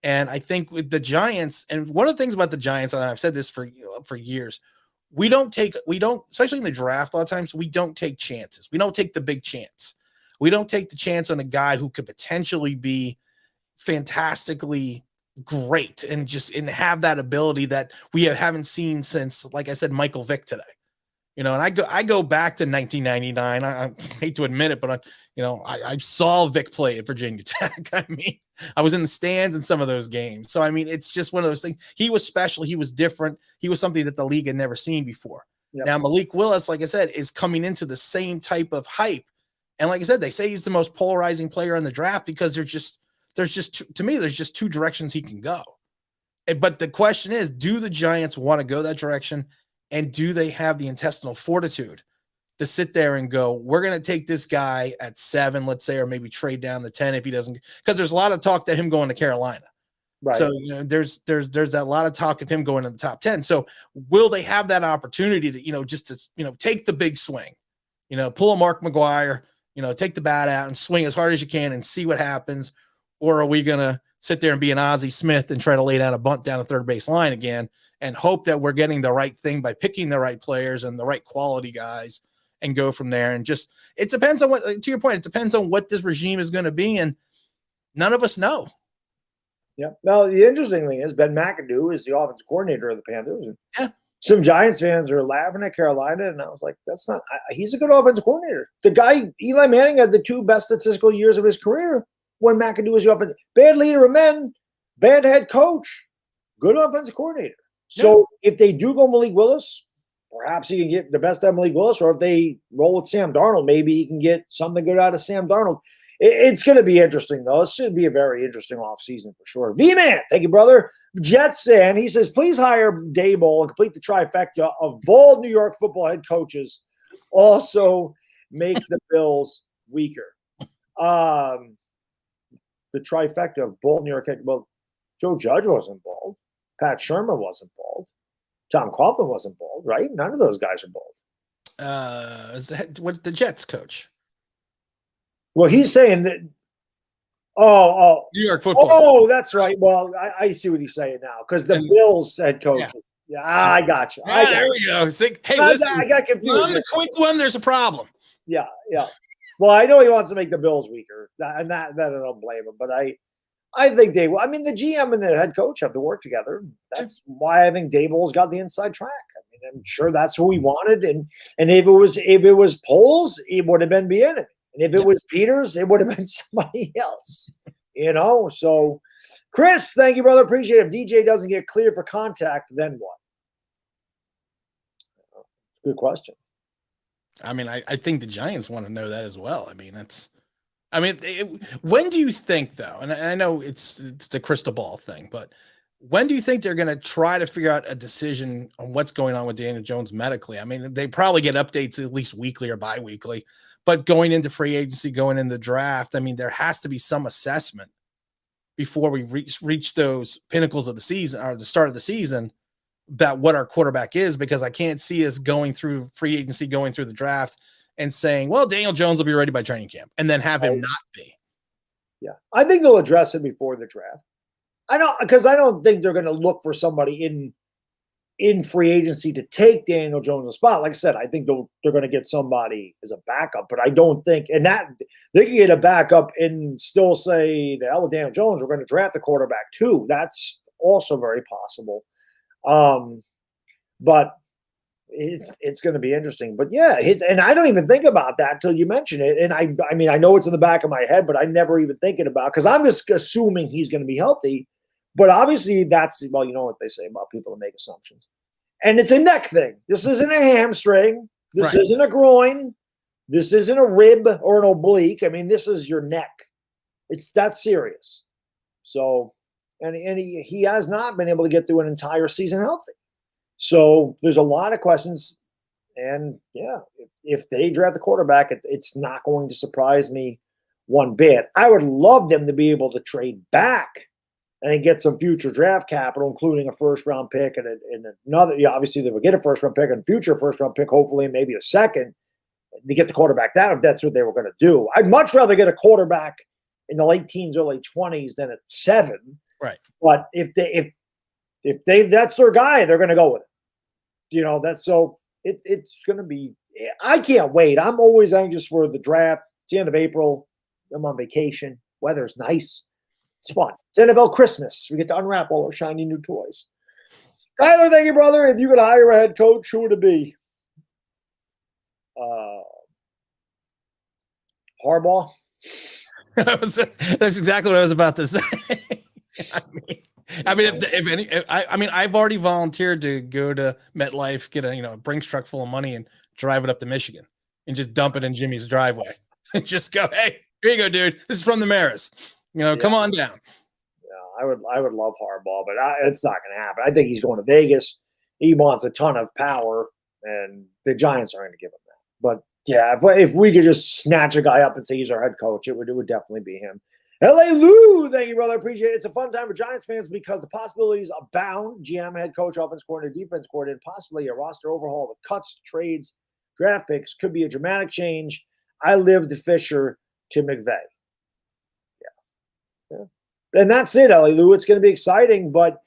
And I think with the Giants, and one of the things about the Giants, and I've said this for years, we don't, especially in the draft, a lot of times we don't take chances. We don't take the big chance. We don't take the chance on a guy who could potentially be fantastically great and have that ability that we haven't seen since, like I said, Michael Vick today. And I go back to 1999. I hate to admit it, but I saw Vic play at Virginia Tech. I mean, I was in the stands in some of those games. So, I mean, it's just one of those things. He was special. He was different. He was something that the league had never seen before. Yep. Now, Malik Willis, like I said, is coming into the same type of hype. And like I said, they say he's the most polarizing player in the draft because there's just 2 directions he can go. But the question is, do the Giants want to go that direction? And do they have the intestinal fortitude to sit there and go, we're going to take this guy at 7, let's say, or maybe trade down the 10 if he doesn't, because there's a lot of talk to him going to Carolina. Right. So, there's a lot of talk of him going in the top 10. So will they have that opportunity to, just to, take the big swing, pull a Mark McGuire, take the bat out and swing as hard as you can and see what happens? Or are we going to sit there and be an Ozzie Smith and try to lay down a bunt down the third base line again and hope that we're getting the right thing by picking the right players and the right quality guys and go from there? And just, it depends on what, to your point, it depends on what this regime is going to be. And none of us know. Yeah. Now, the interesting thing is Ben McAdoo is the offensive coordinator of the Panthers. And yeah. Some Giants fans are laughing at Carolina, and I was like, that's not – he's a good offensive coordinator. The guy, Eli Manning, had the 2 best statistical years of his career when McAdoo was the offensive – bad leader of men, bad head coach, good offensive coordinator. So if they do go Malik Willis, perhaps he can get the best out of Malik Willis, or if they roll with Sam Darnold, maybe he can get something good out of Sam Darnold. It's going to be interesting, though. It should be a very interesting offseason for sure. V-Man, thank you, brother. Jets fan, he says, please hire Daboll and complete the trifecta of bald New York football head coaches. Also, make the Bills weaker. The trifecta of bald New York head. Well, Joe Judge wasn't bald. Pat Shermer wasn't bald. Tom Coughlin wasn't bald, right? None of those guys are bald. Is that what the Jets coach? Well, he's saying that. Oh, New York football. Oh, that's right. Well, I see what he's saying now because the Bills head coach. Yeah, I got you. There we go. Hey, listen, I got confused. On the quick one, there's a problem. Yeah. Well, I know he wants to make the Bills weaker, and that I don't blame him. But I think they will. I mean, the GM and the head coach have to work together. That's why I think Daboll's got the inside track. I mean, I'm sure that's who he wanted. And if it was Poles, it would have been Bieniemy. And if it was Peters, it would have been somebody else, So, Chris, thank you, brother. Appreciate it. If DJ doesn't get cleared for contact, then what? Good question. I mean, I think the Giants want to know that as well. I mean, when do you think, though, and I know it's the crystal ball thing, but when do you think they're going to try to figure out a decision on what's going on with Daniel Jones medically? I mean, they probably get updates at least weekly or biweekly. But going into free agency, going in the draft, I mean, there has to be some assessment before we reach those pinnacles of the season or the start of the season about what our quarterback is, because I can't see us going through free agency, going through the draft and saying, well, Daniel Jones will be ready by training camp and then have him not be. Yeah. I think they'll address it before the draft. I don't think they're going to look for somebody in free agency to take Daniel Jones' spot. Like I said, I think they're going to get somebody as a backup, but I don't think, and that they can get a backup and still say, the hell with Daniel Jones, we're going to draft the quarterback too. That's also very possible. But it's going to be interesting. But yeah, and I don't even think about that until you mention it. And I mean, I know it's in the back of my head, but I never even thinking about, because I'm just assuming he's going to be healthy. But obviously well, you know what they say about people that make assumptions. And it's a neck thing. This isn't a hamstring. This isn't a groin. This isn't a rib or an oblique. I mean, this is your neck. It's that serious. So, and he has not been able to get through an entire season healthy. So there's a lot of questions. And yeah, if they draft the quarterback, it's not going to surprise me one bit. I would love them to be able to trade back and get some future draft capital, including a first-round pick and another. Yeah, obviously, they would get a first-round pick and future first-round pick, hopefully, maybe a second, to get the quarterback down if that's what they were going to do. I'd much rather get a quarterback in the late teens, early 20s than at 7. Right. But if they that's their guy, they're going to go with it. That's so it's going to be. I can't wait. I'm always anxious for the draft. It's the end of April. I'm on vacation. Weather's nice. It's fun. It's NFL Christmas. We get to unwrap all our shiny new toys. Tyler, thank you, brother. If you could hire a head coach, who would it be? Harbaugh. That's exactly what I was about to say. I've already volunteered to go to MetLife, get a Brinks truck full of money, and drive it up to Michigan, and just dump it in Jimmy's driveway, and just go, hey, here you go, dude. This is from the Maris. Come on down. Yeah, I would love Harbaugh, but it's not going to happen. I think he's going to Vegas. he wants a ton of power, and the Giants aren't going to give him that. But yeah, if we could just snatch a guy up and say he's our head coach, it would definitely be him. L.A. Lou, thank you, brother. I appreciate it. It's a fun time for Giants fans because the possibilities abound. GM, head coach, offense coordinator, defense coordinator, possibly a roster overhaul with cuts, trades, draft picks could be a dramatic change. I live the Fisher to McVay. Yeah. And that's it, L.A. Lou. It's going to be exciting, but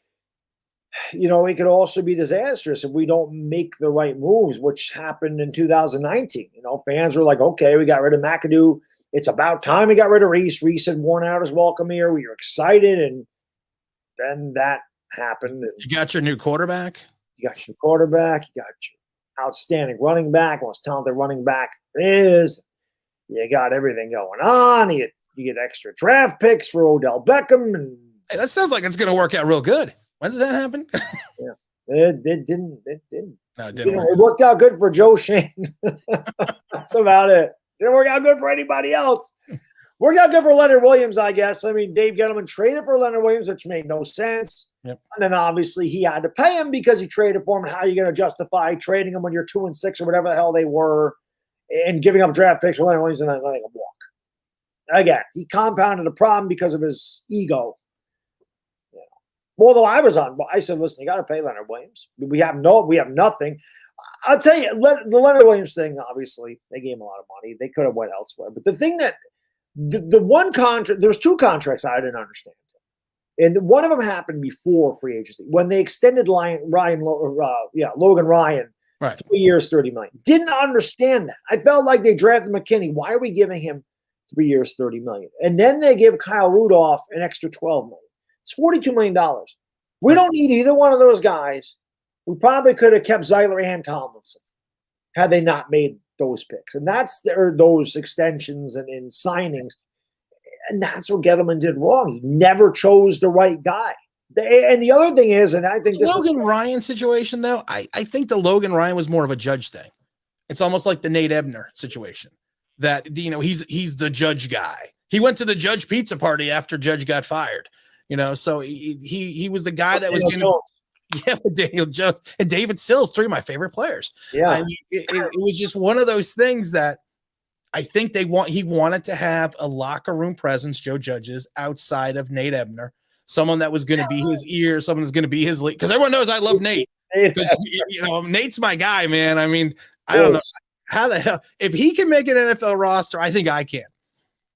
it could also be disastrous if we don't make the right moves, which happened in 2019. Fans were like, okay, we got rid of McAdoo. It's about time we got rid of Reese. Reese had worn out his welcome here. We were excited, and then that happened. You got your new quarterback? You got your quarterback. You got your outstanding running back, most talented running back is. You got everything going on. You get extra draft picks for Odell Beckham. And hey, that sounds like it's going to work out real good. When did that happen? Yeah, it didn't. No, it didn't. It worked out good for Joe Shane. That's about it. Didn't work out good for anybody else. Worked out good for Leonard Williams, I guess. I mean, Dave Gettleman traded for Leonard Williams, which made no sense. Yep. And then obviously he had to pay him because he traded for him. And how are you going to justify trading him when you're 2-6 or whatever the hell they were, and giving up draft picks for Leonard Williams and then letting him walk? Again, he compounded the problem because of his ego. Although I said, listen, you got to pay Leonard Williams. We have nothing. I'll tell you, the Leonard Williams thing, obviously, they gave him a lot of money. They could have went elsewhere. But the thing that, the one contract, there was 2 contracts I didn't understand. And one of them happened before free agency, when they extended Logan Ryan, right, 3 years, $30 million. Didn't understand that. I felt like they drafted McKinney. Why are we giving him 3 years, $30 million? And then they give Kyle Rudolph an extra $12 million. It's $42 million. We don't need either one of those guys. We probably could have kept Zeiler and Tomlinson had they not made those picks. And that's those extensions and signings. And that's what Gettleman did wrong. He never chose the right guy. And the other thing is, and I think the Logan Ryan situation, though, I think the Logan Ryan was more of a Judge thing. It's almost like the Nate Ebner situation that, he's the Judge guy. He went to the Judge pizza party after Judge got fired. So he was the guy that was going to, Daniel Jones and David Sills, 3 of my favorite players. Yeah, I mean, it was just one of those things that I think he wanted to have a locker room presence, Joe Judge's, outside of Nate Ebner, someone that was going to be his ear, someone that's going to be his lead. Because everyone knows I love Nate. Because Nate's my guy, man. I mean, I don't know how the hell if he can make an NFL roster, I think I can.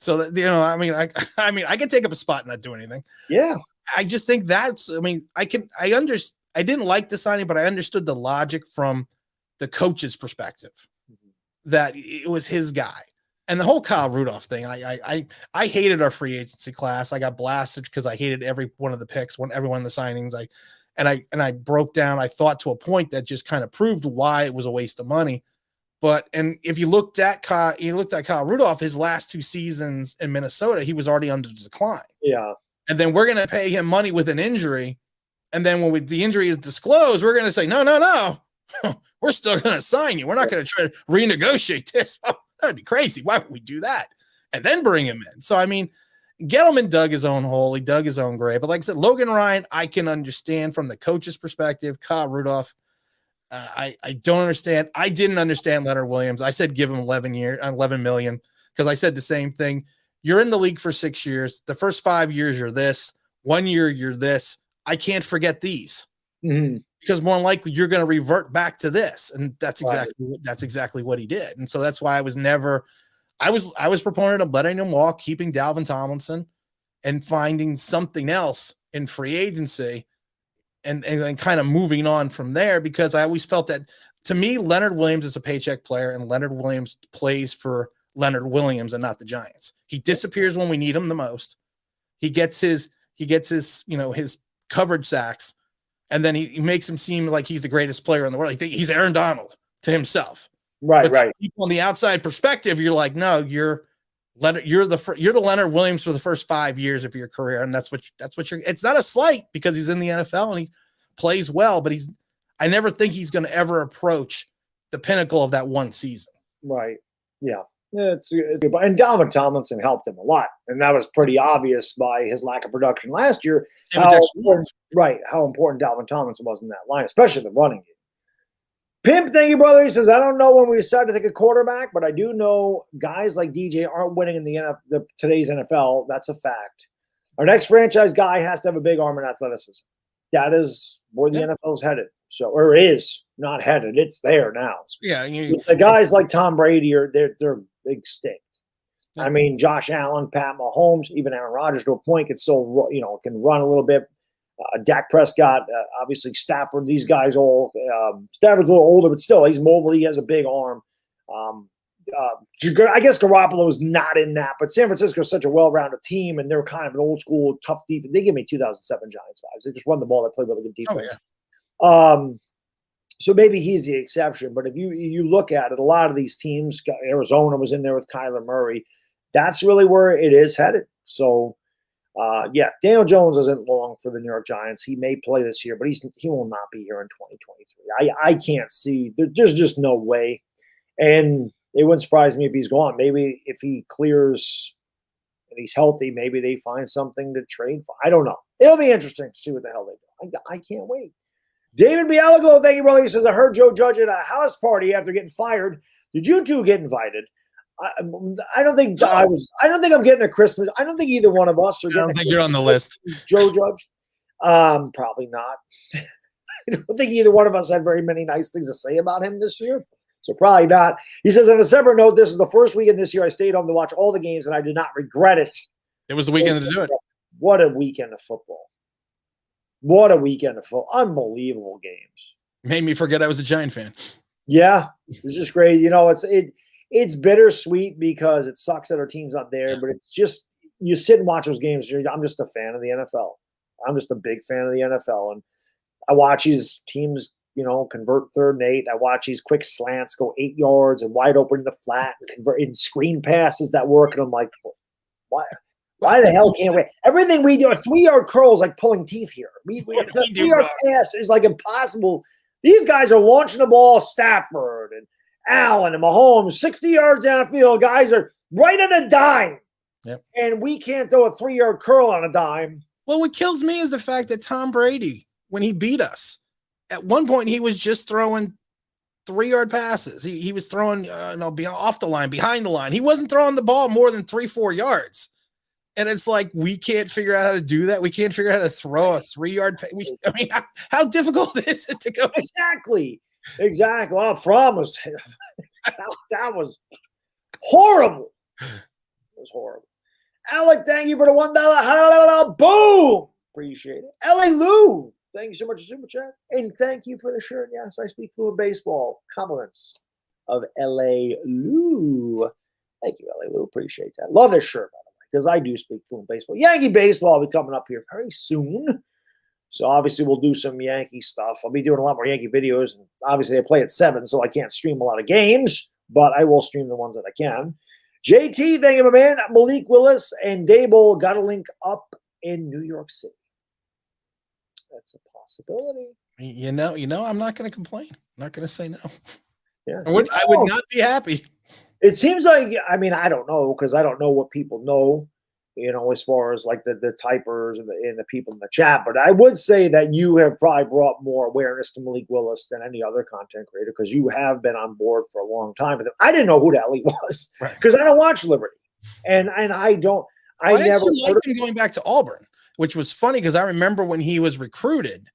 So that, I can take up a spot and not do anything. Yeah. I just think I didn't like the signing, but I understood the logic from the coach's perspective that it was his guy. And the whole Kyle Rudolph thing, I hated our free agency class. I got blasted because I hated every one of the picks, every one of the signings. I broke down, I thought, to a point that just kind of proved why it was a waste of money. And if you looked at Kyle Rudolph, his last 2 seasons in Minnesota, he was already under decline. Yeah. And then we're going to pay him money with an injury. And then when the injury is disclosed, we're going to say, no, we're still going to sign you. We're not going to try to renegotiate this. Oh, that'd be crazy. Why would we do that? And then bring him in. So, Gettleman dug his own hole. He dug his own grave. But like I said, Logan Ryan, I can understand from the coach's perspective. Kyle Rudolph, I don't understand. I didn't understand Leonard Williams. I said give him $11 million because I said the same thing. You're in the league for 6 years. The first 5 years you're this. 1 year you're this. I can't forget these because more than likely you're going to revert back to this, and that's exactly what he did. And so that's why I was proponent of letting him walk, keeping Dalvin Tomlinson, and finding something else in free agency. And kind of moving on from there, because I always felt that, to me, Leonard Williams is a paycheck player, and Leonard Williams plays for Leonard Williams and not the Giants. He disappears when we need him the most. He gets his his coverage sacks, and then he makes him seem like he's the greatest player in the world. He's Aaron Donald to himself. Right. People on the outside perspective, you're like, no, you're the Leonard Williams for the first 5 years of your career, and that's what you're. It's not a slight because he's in the NFL and he plays well, but I never think he's going to ever approach the pinnacle of that one season. Right. Yeah. It's good. And Dalvin Tomlinson helped him a lot, and that was pretty obvious by his lack of production last year. How important Dalvin Tomlinson was in that line, especially the running game. Pimp, thank you, brother. He says, I don't know when we decide to take a quarterback, but I do know guys like DJ aren't winning in today's NFL. That's a fact. Our next franchise guy has to have a big arm and athleticism. That is where the NFL is headed. So, or is not headed. It's there now. Yeah, the guys like Tom Brady they're big stink. I mean, Josh Allen, Pat Mahomes, even Aaron Rodgers to a point can still can run a little bit. Dak Prescott, obviously Stafford. These guys all Stafford's a little older, but still he's mobile. He has a big arm. I guess Garoppolo's not in that, but San Francisco's such a well-rounded team, and they're kind of an old-school, tough defense. They give me 2007 Giants vibes. They just run the ball. They play really good defense. Oh, yeah. So maybe he's the exception, but if you look at it, a lot of these teams, Arizona was in there with Kyler Murray. That's really where it is headed. So, Daniel Jones isn't long for the New York Giants. He may play this year, but he will not be here in 2023. I can't see. There's just no way. And it wouldn't surprise me if he's gone. Maybe if he clears and he's healthy, maybe they find something to trade for. I don't know. It'll be interesting to see what the hell they do. I can't wait. David Bialaglo, thank you, brother. He says, I heard Joe Judge at a house party after getting fired. Did you two get invited? I don't think I'm getting a Christmas. I don't think either one of us are getting. I don't think you're on the list. Joe Judge? Probably not. I don't think either one of us had very many nice things to say about him this year. So probably not. He says, on a separate note, this is the first weekend this year I stayed home to watch all the games, and I did not regret it. It was the weekend to do it. What a weekend of football. What a weekend of football. Unbelievable games. Made me forget I was a Giant fan. Yeah, it's just great. It's bittersweet because it sucks that our team's not there, but it's just you sit and watch those games. I'm just a fan of the NFL. I'm just a big fan of the NFL. And I watch these teams convert 3rd and 8. I watch these quick slants go 8 yards and wide open in the flat and convert in screen passes that work. And I'm like, why the hell can't we? Everything we do, a 3-yard curl is like pulling teeth here. The 3-yard pass is like impossible. These guys are launching the ball, Stafford and Allen and Mahomes, 60 yards downfield. Guys are right on a dime. Yep. And we can't throw a 3-yard curl on a dime. Well, what kills me is the fact that Tom Brady, when he beat us, at one point, he was just throwing 3-yard passes. He was throwing off the line, behind the line. He wasn't throwing the ball more than 3-4 yards. And it's like, we can't figure out how to do that. We can't figure out how to throw a 3-yard. How difficult is it to go? Exactly. Well, Fromm was that was horrible. It was horrible. Alec, thank you for the $1. Boom. Appreciate it. L.A. Lou. Thank you so much for Super Chat. And thank you for the shirt. Yes, I speak fluent baseball. Compliments of L.A. Lou. Thank you, L.A. Lou. Appreciate that. Love this shirt, by the way, because I do speak fluent baseball. Yankee baseball will be coming up here very soon. So obviously we'll do some Yankee stuff. I'll be doing a lot more Yankee videos. And obviously they play at 7, so I can't stream a lot of games, but I will stream the ones that I can. JT, thank you, my man. Malik Willis and Daboll got to link up in New York City. That's a possibility. I'm not going to complain. I'm not going to say no. Yeah, I would not be happy. It seems like, I don't know, because I don't know what people know, as far as like the typers and the people in the chat. But I would say that you have probably brought more awareness to Malik Willis than any other content creator, because you have been on board for a long time. But I didn't know who the hell he was, because I don't watch Liberty, and I don't. I never liked him going back to Auburn, which was funny because I remember when he was recruited,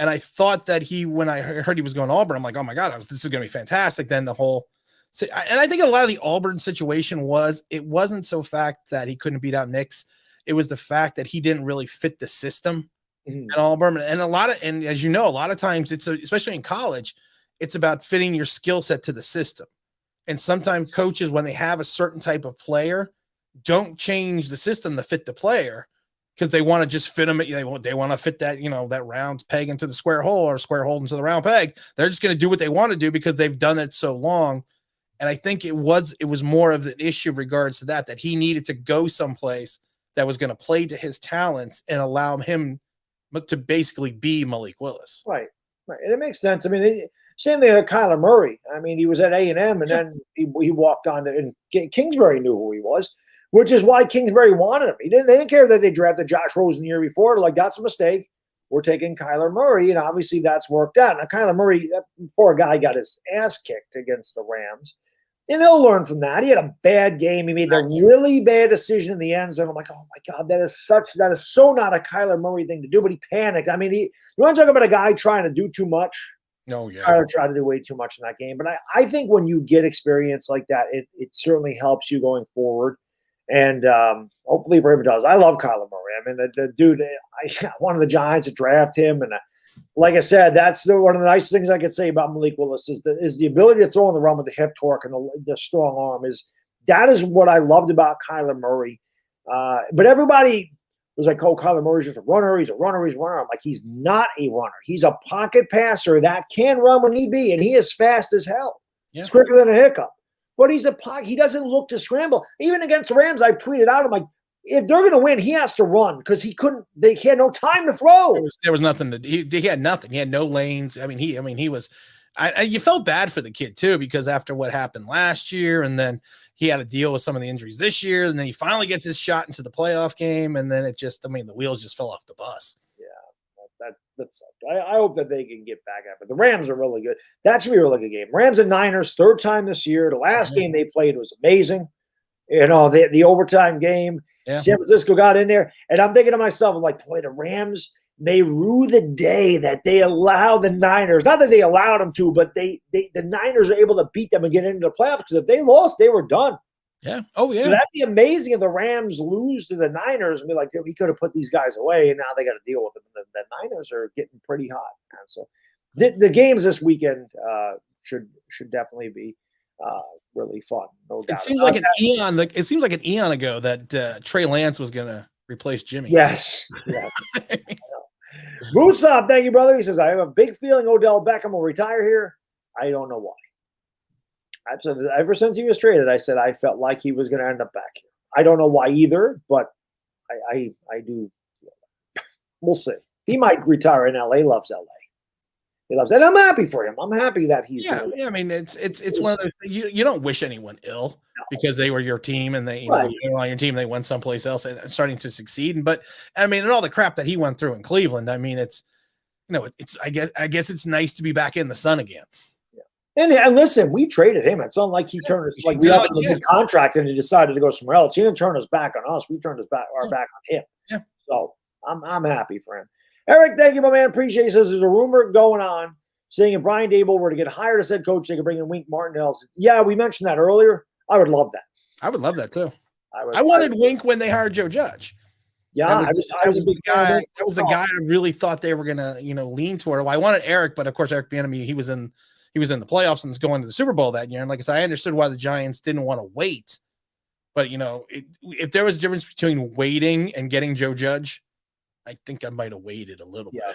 and I thought that when I heard he was going to Auburn, I'm like, oh my God, this is going to be fantastic. Then the whole. And I think a lot of the Auburn situation it wasn't so fact that he couldn't beat out Knicks. It was the fact that he didn't really fit the system at Auburn. And as you know, a lot of times especially in college, it's about fitting your skill set to the system. And sometimes coaches, when they have a certain type of player, don't change the system to fit the player because they want to just fit them. They want to fit that, that round peg into the square hole or square hole into the round peg. They're just going to do what they want to do because they've done it so long. And I think it was more of an issue in regards to that he needed to go someplace that was going to play to his talents and allow him to basically be Malik Willis. Right. And it makes sense. I mean, Same thing with Kyler Murray. I mean, he was at A&M, and then he walked on to, and Kingsbury knew who he was, which is why Kingsbury wanted him. They didn't care that they drafted Josh Rosen the year before. They're like, that's a mistake. We're taking Kyler Murray, and obviously that's worked out. Now, Kyler Murray, that poor guy, got his ass kicked against the Rams, and he'll learn from that. He had a bad game. He made the really bad decision in the end zone. I'm like, oh my God, that is so not a Kyler Murray thing to do, but he panicked. I mean, you want to talk about a guy trying to do too much? Oh, yeah. Kyler tried to do way too much in that game. But I think when you get experience like that, it certainly helps you going forward. And hopefully for him it does. I love Kyler Murray. I mean, the dude, I wanted the Giants to draft him. And like I said, that's one of the nicest things I could say about Malik Willis is the ability to throw on the run with the hip torque and the strong arm. That is what I loved about Kyler Murray. But everybody was like, oh, Kyler Murray's just a runner. He's a runner. He's a runner. I'm like, he's not a runner. He's a pocket passer that can run when need be, and he is fast as hell. Yeah. He's quicker than a hiccup. But he's a pocket. He doesn't look to scramble. Even against the Rams, I tweeted out, I'm like, if they're going to win, he has to run because he had no time to throw. There was nothing he had nothing. He had no lanes. I mean, he was. You felt bad for the kid too, because after what happened last year, and then he had to deal with some of the injuries this year, and then he finally gets his shot into the playoff game, and then the wheels just fell off the bus. Yeah, that sucked. I hope that they can get back at it. But the Rams are really good. That should be a really good game. Rams and Niners, third time this year. The last game they played was amazing. You know, the overtime game. Yeah. San Francisco got in there, and I'm thinking to myself, I'm like, boy, the Rams may rue the day that they allow the Niners. Not that they allowed them to, but the Niners are able to beat them and get into the playoffs. Because if they lost, they were done. Yeah. Oh, yeah. So that'd be amazing if the Rams lose to the Niners and be like, we could have put these guys away, and now they got to deal with them. The Niners are getting pretty hot. So the games this weekend should definitely be really fun. No doubt. It seems like an eon ago that Trey Lance was going to replace Jimmy. Yes. Yeah. Moose up, thank you, brother. He says, I have a big feeling Odell Beckham will retire here. I don't know why. I've said ever since he was traded, I said I felt like he was going to end up back here. I don't know why either, but I do. We'll see. He might retire in LA. Loves LA. He loves it. And I'm happy for him. I'm happy that he's doing it. I mean, it's one of those you don't wish anyone ill because they were your team and they were on your team. They went someplace else and starting to succeed. But I mean, and all the crap that he went through in Cleveland. I mean, it's I guess it's nice to be back in the sun again. Yeah. And listen, we traded him. It's not like he turned us we had a big contract and he decided to go somewhere else. He didn't turn us back on us. We turned our back on him. Yeah. So I'm happy for him. Eric, thank you, my man. Appreciate it. He says there's a rumor going on saying if Brian Daboll were to get hired as head coach, they could bring in Wink Martindale. Yeah, we mentioned that earlier. I would love that. I would love that too. I wanted Wink when they hired Joe Judge. Yeah, that was the guy. That was the guy I really thought they were gonna, lean toward. Well, I wanted Eric, but of course Eric Bieniemy, he was in the playoffs and was going to the Super Bowl that year. And like I said, I understood why the Giants didn't want to wait. But if there was a difference between waiting and getting Joe Judge, I think I might have waited a little bit. Yeah.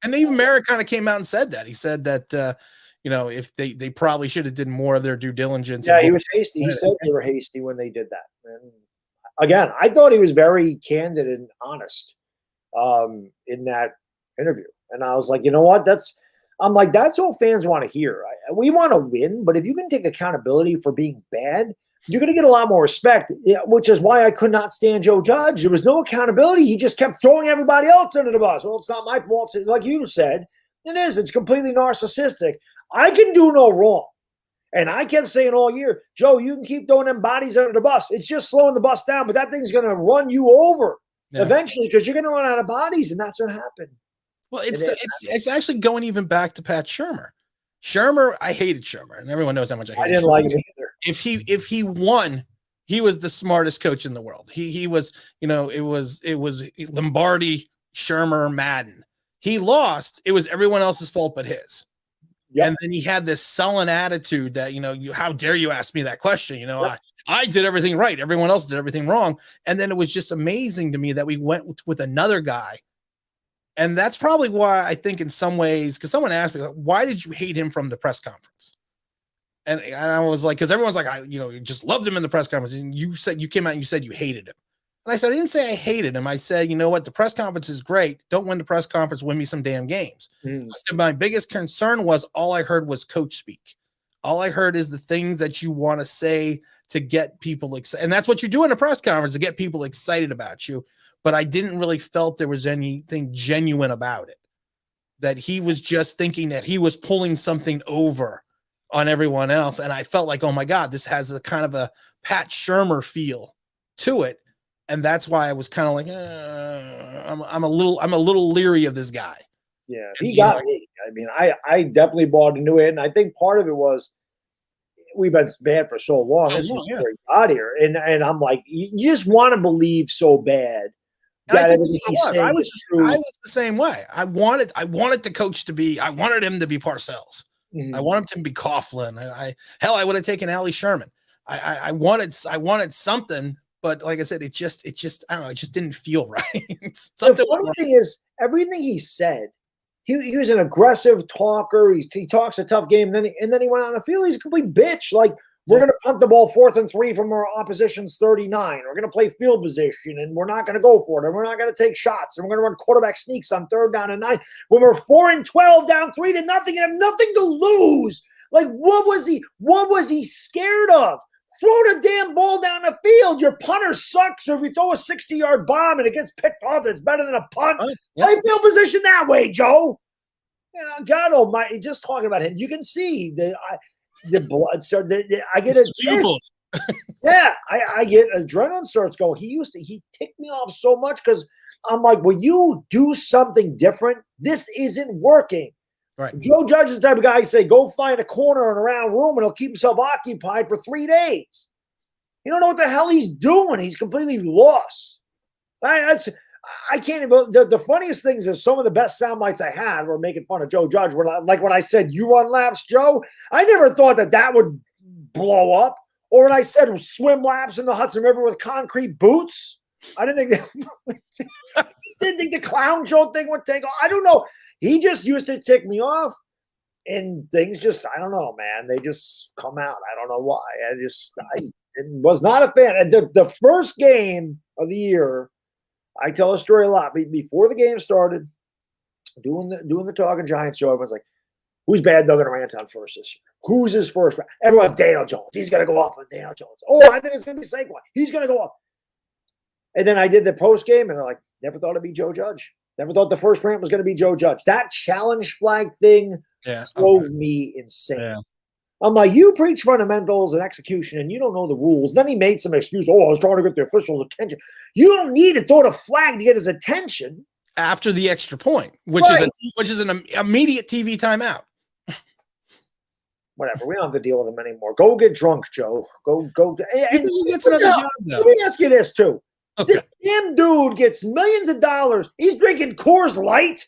And even Merrick kind of came out and said that. He said that, if they probably should have did more of their due diligence. Yeah, he was hasty. He said they were hasty when they did that. And again, I thought he was very candid and honest in that interview. And I was like, you know what? That's what fans want to hear. We want to win, but if you can take accountability for being bad, you're going to get a lot more respect, which is why I could not stand Joe Judge. There was no accountability. He just kept throwing everybody else under the bus. Well, it's not my fault. Like you said, it is. It's completely narcissistic. I can do no wrong. And I kept saying all year, Joe, you can keep throwing them bodies under the bus. It's just slowing the bus down, but that thing's going to run you over eventually because you're going to run out of bodies, and that's what happened. Well, it's actually going even back to Pat Shurmur. I hated Shurmur, and everyone knows how much I hated him. I didn't like him either. If he won, he was the smartest coach in the world. He was, it was Lombardi, Shurmur, Madden. He lost. It was everyone else's fault but his. Yep. And then he had this sullen attitude that, how dare you ask me that question? Yep. I did everything right. Everyone else did everything wrong. And then it was just amazing to me that we went with another guy. And that's probably why I think in some ways, because someone asked me, why did you hate him from the press conference? And I was like, because everyone's like, you just loved him in the press conference. And you came out and you said you hated him. And I said, I didn't say I hated him. I said, you know what? The press conference is great. Don't win the press conference. Win me some damn games. I said, my biggest concern was all I heard was coach speak. All I heard is the things that you want to say to get people excited. And that's what you do in a press conference, to get people excited about you. But I didn't really felt there was anything genuine about it, that he was just thinking that he was pulling something over on everyone else. And I felt like, oh my God, this has a kind of a Pat Shurmur feel to it. And that's why I was kind of like, I'm a little leery of this guy. Yeah, he got me. I mean, I definitely bought into it, and I think part of it was we've been bad for so long. This is where he got here, and I'm like, you just want to believe so bad. I was the same way. I wanted the coach to be. I wanted him to be Parcells. I wanted him to be Coughlin. I would have taken Allie Sherman. I wanted something. But like I said, it just I don't know, it just didn't feel right. The funny thing is, everything he said, he was an aggressive talker. He talks a tough game, and then he went on the field. He's a complete bitch. Like, we're going to punt the ball 4th and 3 from our opposition's 39. We're going to play field position, and we're not going to go for it, and we're not going to take shots, and we're going to run quarterback sneaks on 3rd down and 9 when we're 4 and 12 down 3-0 and have nothing to lose. Like, what was he scared of? Throw the damn ball down the field. Your punter sucks. So if you throw a 60-yard bomb and it gets picked off, it's better than a punt. Play field position that way, Joe. God almighty, just talking about him, you can see the blood start. I get a yeah, I get adrenaline starts going. He ticked me off so much because I'm like, will you do something different? This isn't working. Right. Joe Judge is the type of guy who say, go find a corner in a round room and he'll keep himself occupied for 3 days. You don't know what the hell he's doing. He's completely lost. I can't even. The funniest things is some of the best sound bites I had were making fun of Joe Judge. When I said, you run laps, Joe, I never thought that would blow up. Or when I said swim laps in the Hudson River with concrete boots, I didn't think the clown Joe thing would take off. I don't know. He just used to tick me off, and things just, I don't know, man. They just come out. I don't know why. I was not a fan. And the first game of the year, I tell a story a lot. Before the game started, doing the Talking Giants show, everyone's like, who's Baddog going to rant on first this year? Who's his first? Everyone's Daniel Jones. He's going to go off on Daniel Jones. Oh, I think it's going to be Saquon. He's going to go off. And then I did the post game, and they're like, never thought it'd be Joe Judge. Never thought the first rant was going to be Joe Judge. That challenge flag thing drove me insane. Yeah. I'm like, you preach fundamentals and execution, and you don't know the rules. Then he made some excuse. Oh, I was trying to get the official's attention. You don't need to throw the flag to get his attention. After the extra point, which is an immediate TV timeout. Whatever. We don't have to deal with him anymore. Go get drunk, Joe. Go. And he gets another job, though. Let me ask you this, too. Okay. This damn dude gets millions of dollars. He's drinking Coors Light.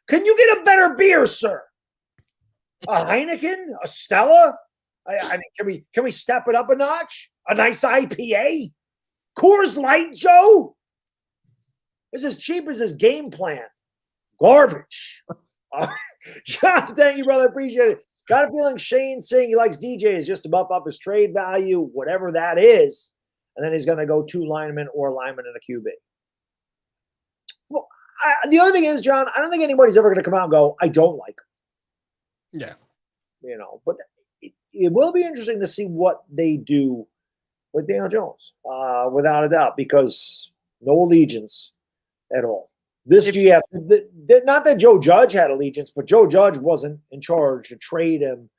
Can you get a better beer, sir? A Heineken? A Stella? I mean, can we step it up a notch? A nice IPA? Coors Light, Joe? It's as cheap as his game plan. Garbage. John, thank you, brother. Appreciate it. Got a feeling Shane saying he likes DJs just to bump up his trade value, whatever that is. And then he's going to go 2 linemen or linemen and a QB. Well, the other thing is, John, I don't think anybody's ever going to come out and go, I don't like him. Yeah. But it will be interesting to see what they do with Daniel Jones, without a doubt, because no allegiance at all. This GF, not that Joe Judge had allegiance, but Joe Judge wasn't in charge to trade him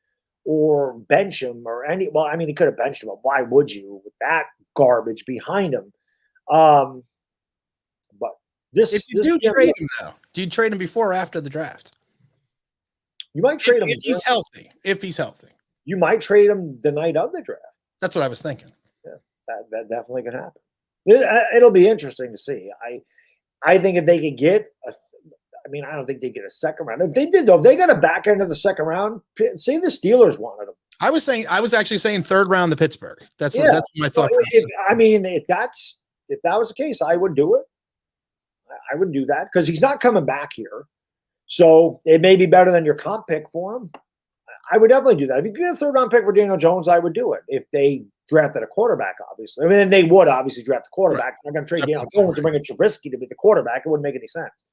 or bench him or any. Well, I mean, he could have benched him, but why would you with that garbage behind him? But if you do trade him, though, do you trade him before or after the draft? You might trade him if he's healthy. If he's healthy, you might trade him the night of the draft. That's what I was thinking. Yeah, that definitely could happen. It'll be interesting to see. I think if they could get I don't think they get a second round. If they did, though, if they got a back end of the second round, say the Steelers wanted them. I was actually saying 3rd round to Pittsburgh. That's my thought. If that was the case, I would do it. I would do that because he's not coming back here. So it may be better than your comp pick for him. I would definitely do that. If you get a third-round pick for Daniel Jones, I would do it. If they drafted a quarterback, obviously. I mean, they would obviously draft a quarterback. Right. They're going to trade Daniel Jones and bring in Trubisky to be the quarterback. It wouldn't make any sense.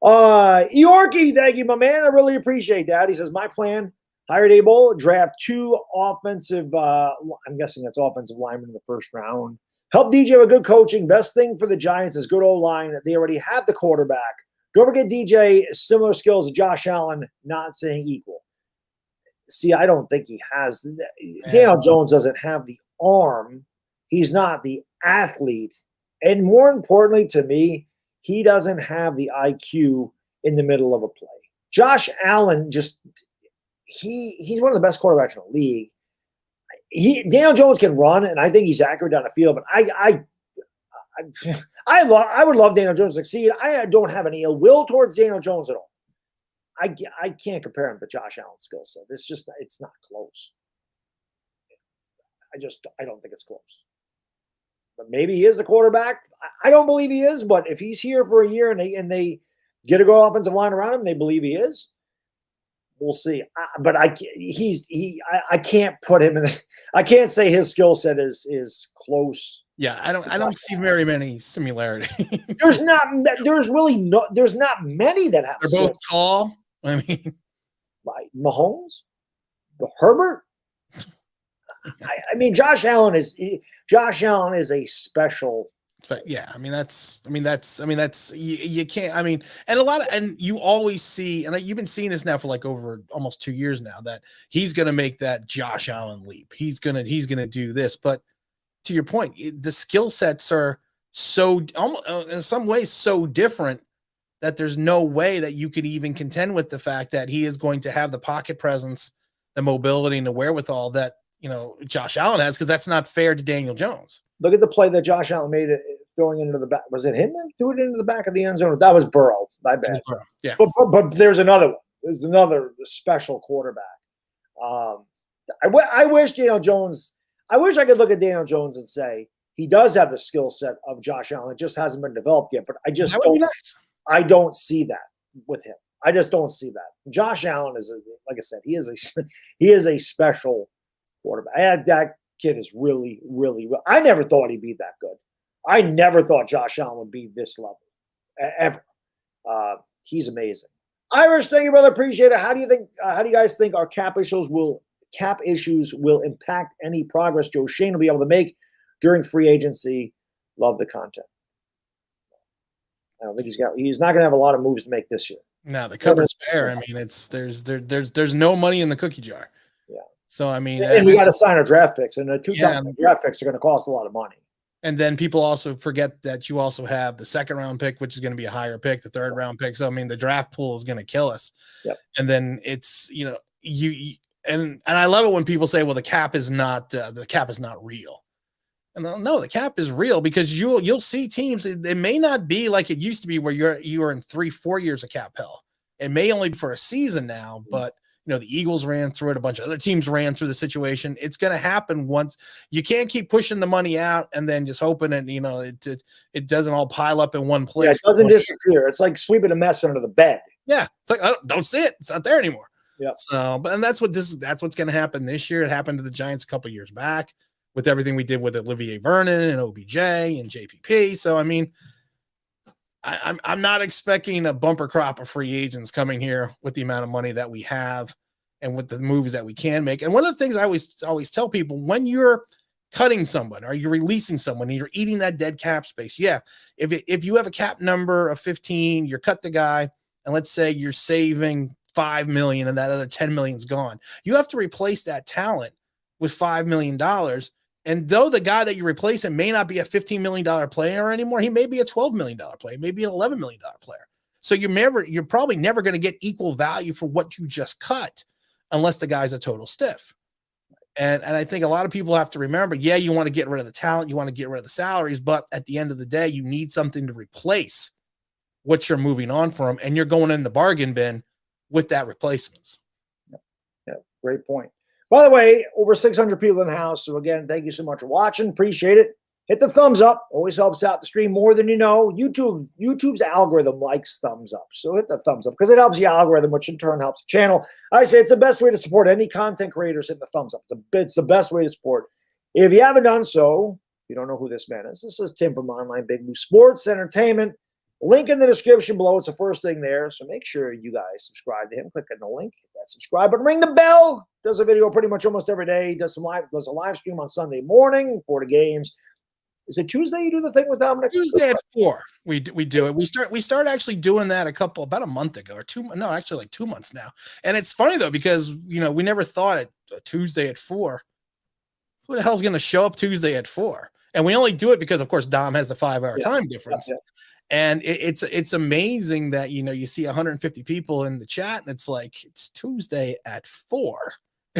Yorkie, thank you, my man. I really appreciate that. He says, my plan, hire Daboll, draft 2 offensive, I'm guessing that's offensive linemen in the first round. Help DJ with good coaching. Best thing for the Giants is good O-line. They already have the quarterback. Don't forget DJ, similar skills to Josh Allen, not saying equal. See, I don't think he has. Daniel Jones doesn't have the arm. He's not the athlete. And more importantly to me, he doesn't have the IQ in the middle of a play. Josh Allen he's one of the best quarterbacks in the league. Daniel Jones can run, and I think he's accurate down the field, but I would love Daniel Jones to succeed. I don't have any ill will towards Daniel Jones at all. I can't compare him to Josh Allen's skill set. It's not close. I don't think it's close. But maybe he is the quarterback. I don't believe he is, but if he's here for a year and they get a good offensive line around him, they believe he is. We'll see. But I can't put him in. I can't say his skill set is close. Yeah, I don't see very many similarities. There's not many that have. They're both tall. I mean, like Mahomes, Herbert. I mean, Josh Allen is a special. But yeah, you can't. I mean, and you always see, and you've been seeing this now for like over almost 2 years now, that he's going to make that Josh Allen leap. He's gonna do this. But to your point, the skill sets are so in some ways so different that there's no way that you could even contend with the fact that he is going to have the pocket presence, the mobility, and the wherewithal that Josh Allen has, because that's not fair to Daniel Jones. Look at the play that Josh Allen made, throwing into the back. Was it him that threw it into the back of the end zone? That was Burrow. My bad. Yeah. But there's another one. There's another special quarterback. I wish Daniel Jones. I wish I could look at Daniel Jones and say he does have the skill set of Josh Allen. It just hasn't been developed yet. But I just don't. Nice. I don't see that with him. I just don't see that. Josh Allen like I said, he is a special quarterback. That kid is really, really. I never thought he'd be that good. I never thought Josh Allen would be this level ever. He's amazing. Irish, thank you, brother. Appreciate it. How do you guys think our cap issues will impact any progress Joe Shane will be able to make during free agency? Love the content. I don't think he's not going to have a lot of moves to make this year. No, the cupboard's bare. I mean, there's no money in the cookie jar. Yeah. So I mean, and we got to sign our draft picks, and the 2 draft picks are going to cost a lot of money. And then people also forget that you also have the 2nd round pick, which is going to be a higher pick, the 3rd round pick. So I mean, the draft pool is going to kill us. Yep. And then it's and I love it when people say, well, the cap is not real. And no, the cap is real, because you'll see teams. It may not be like it used to be where you are in 3-4 years of cap hell. It may only be for a season now, but the Eagles ran through it. A bunch of other teams ran through the situation. It's going to happen once. You can't keep pushing the money out and then just hoping it doesn't all pile up in one place. Yeah, it doesn't disappear. It's like sweeping a mess under the bed. Yeah, it's like I don't see it. It's not there anymore. Yeah. So, that's what's going to happen this year. It happened to the Giants a couple years back with everything we did with Olivier Vernon and OBJ and JPP. So I mean, I'm not expecting a bumper crop of free agents coming here with the amount of money that we have and with the moves that we can make. And one of the things I always tell people, when you're cutting someone or you're releasing someone and you're eating that dead cap space, yeah, if you have a cap number of 15, you cut the guy, and let's say you're saving $5 million and that other $10 million is gone. You have to replace that talent with $5 million. And though the guy that you're replacing may not be a $15 million player anymore, he may be a $12 million player, maybe an $11 million player. So you're probably never going to get equal value for what you just cut unless the guy's a total stiff. And I think a lot of people have to remember, yeah, you want to get rid of the talent, you want to get rid of the salaries, but at the end of the day, you need something to replace what you're moving on from, and you're going in the bargain bin with that replacements. Yeah, great point. By the way, over 600 people in the house. So again, thank you so much for watching. Appreciate it. Hit the thumbs up. Always helps out the stream more than you know. YouTube's algorithm likes thumbs up. So hit the thumbs up because it helps the algorithm, which in turn helps the channel. I say it's the best way to support any content creators. Hit the thumbs up. It's the best way to support. If you haven't done so, you don't know who this man is. This is Tim from Online Big Blue Sports Entertainment. Link in the description below. It's the first thing there. So make sure you guys subscribe to him. Click on the link, hit that subscribe button, ring the bell. Does a video pretty much almost every day. Does a live stream on Sunday morning for the games. Is it Tuesday you do the thing with Dominic? Tuesday at 4. We do it. We start actually doing that about a month ago or 2. No, actually like 2 months now. And it's funny though because we never thought it Tuesday at 4. Who the hell's going to show up Tuesday at 4? And we only do it because of course Dom has the 5-hour time difference. Yeah. And it's amazing that you see 150 people in the chat and it's like it's Tuesday at 4.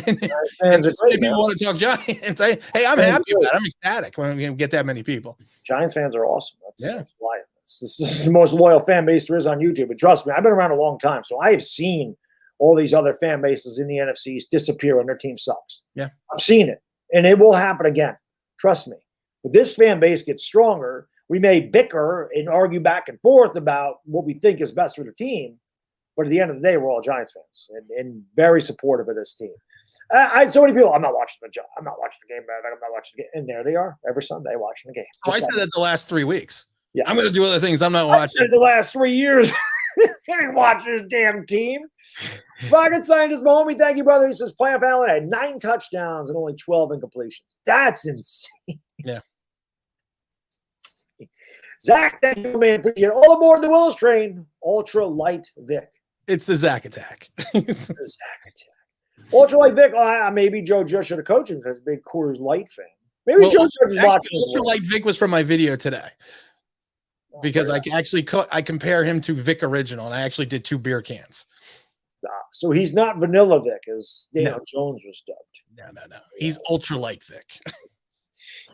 And so many people want to talk Giants. Hey, I'm happy about it. I'm ecstatic when we get that many people. Giants fans are awesome. That's why this is the most loyal fan base there is on YouTube. But trust me, I've been around a long time, so I have seen all these other fan bases in the NFCs disappear when their team sucks. Yeah, I've seen it, and it will happen again. Trust me. But this fan base gets stronger. We may bicker and argue back and forth about what we think is best for the team, but at the end of the day, we're all Giants fans and very supportive of this team. So many people, I'm not watching the game. I'm not watching the game. And there they are every Sunday watching the game. I said it the last 3 weeks. Yeah. I'm going to do other things. I'm not watching. I said it the last 3 years. Can't watch this damn team. Rocket Scientist Mahomie, thank you, brother. He says, Playoff Allen had 9 touchdowns and only 12 incompletions. That's insane. Yeah. Zach, thank you, man. Appreciate it. All aboard the Willis train. Ultra Light Vic. It's the Zach attack. It's the Zach attack. Ultra Light Vic. Maybe Joe just should have coached him because he's a big Coors Light fan. Maybe Joe should have watched this. Ultra Light Vic was from my video today because I actually I compare him to Vic Original, and I actually did 2 beer cans. So he's not Vanilla Vic, as Daniel Jones was dubbed. No. He's Ultra Light Vic.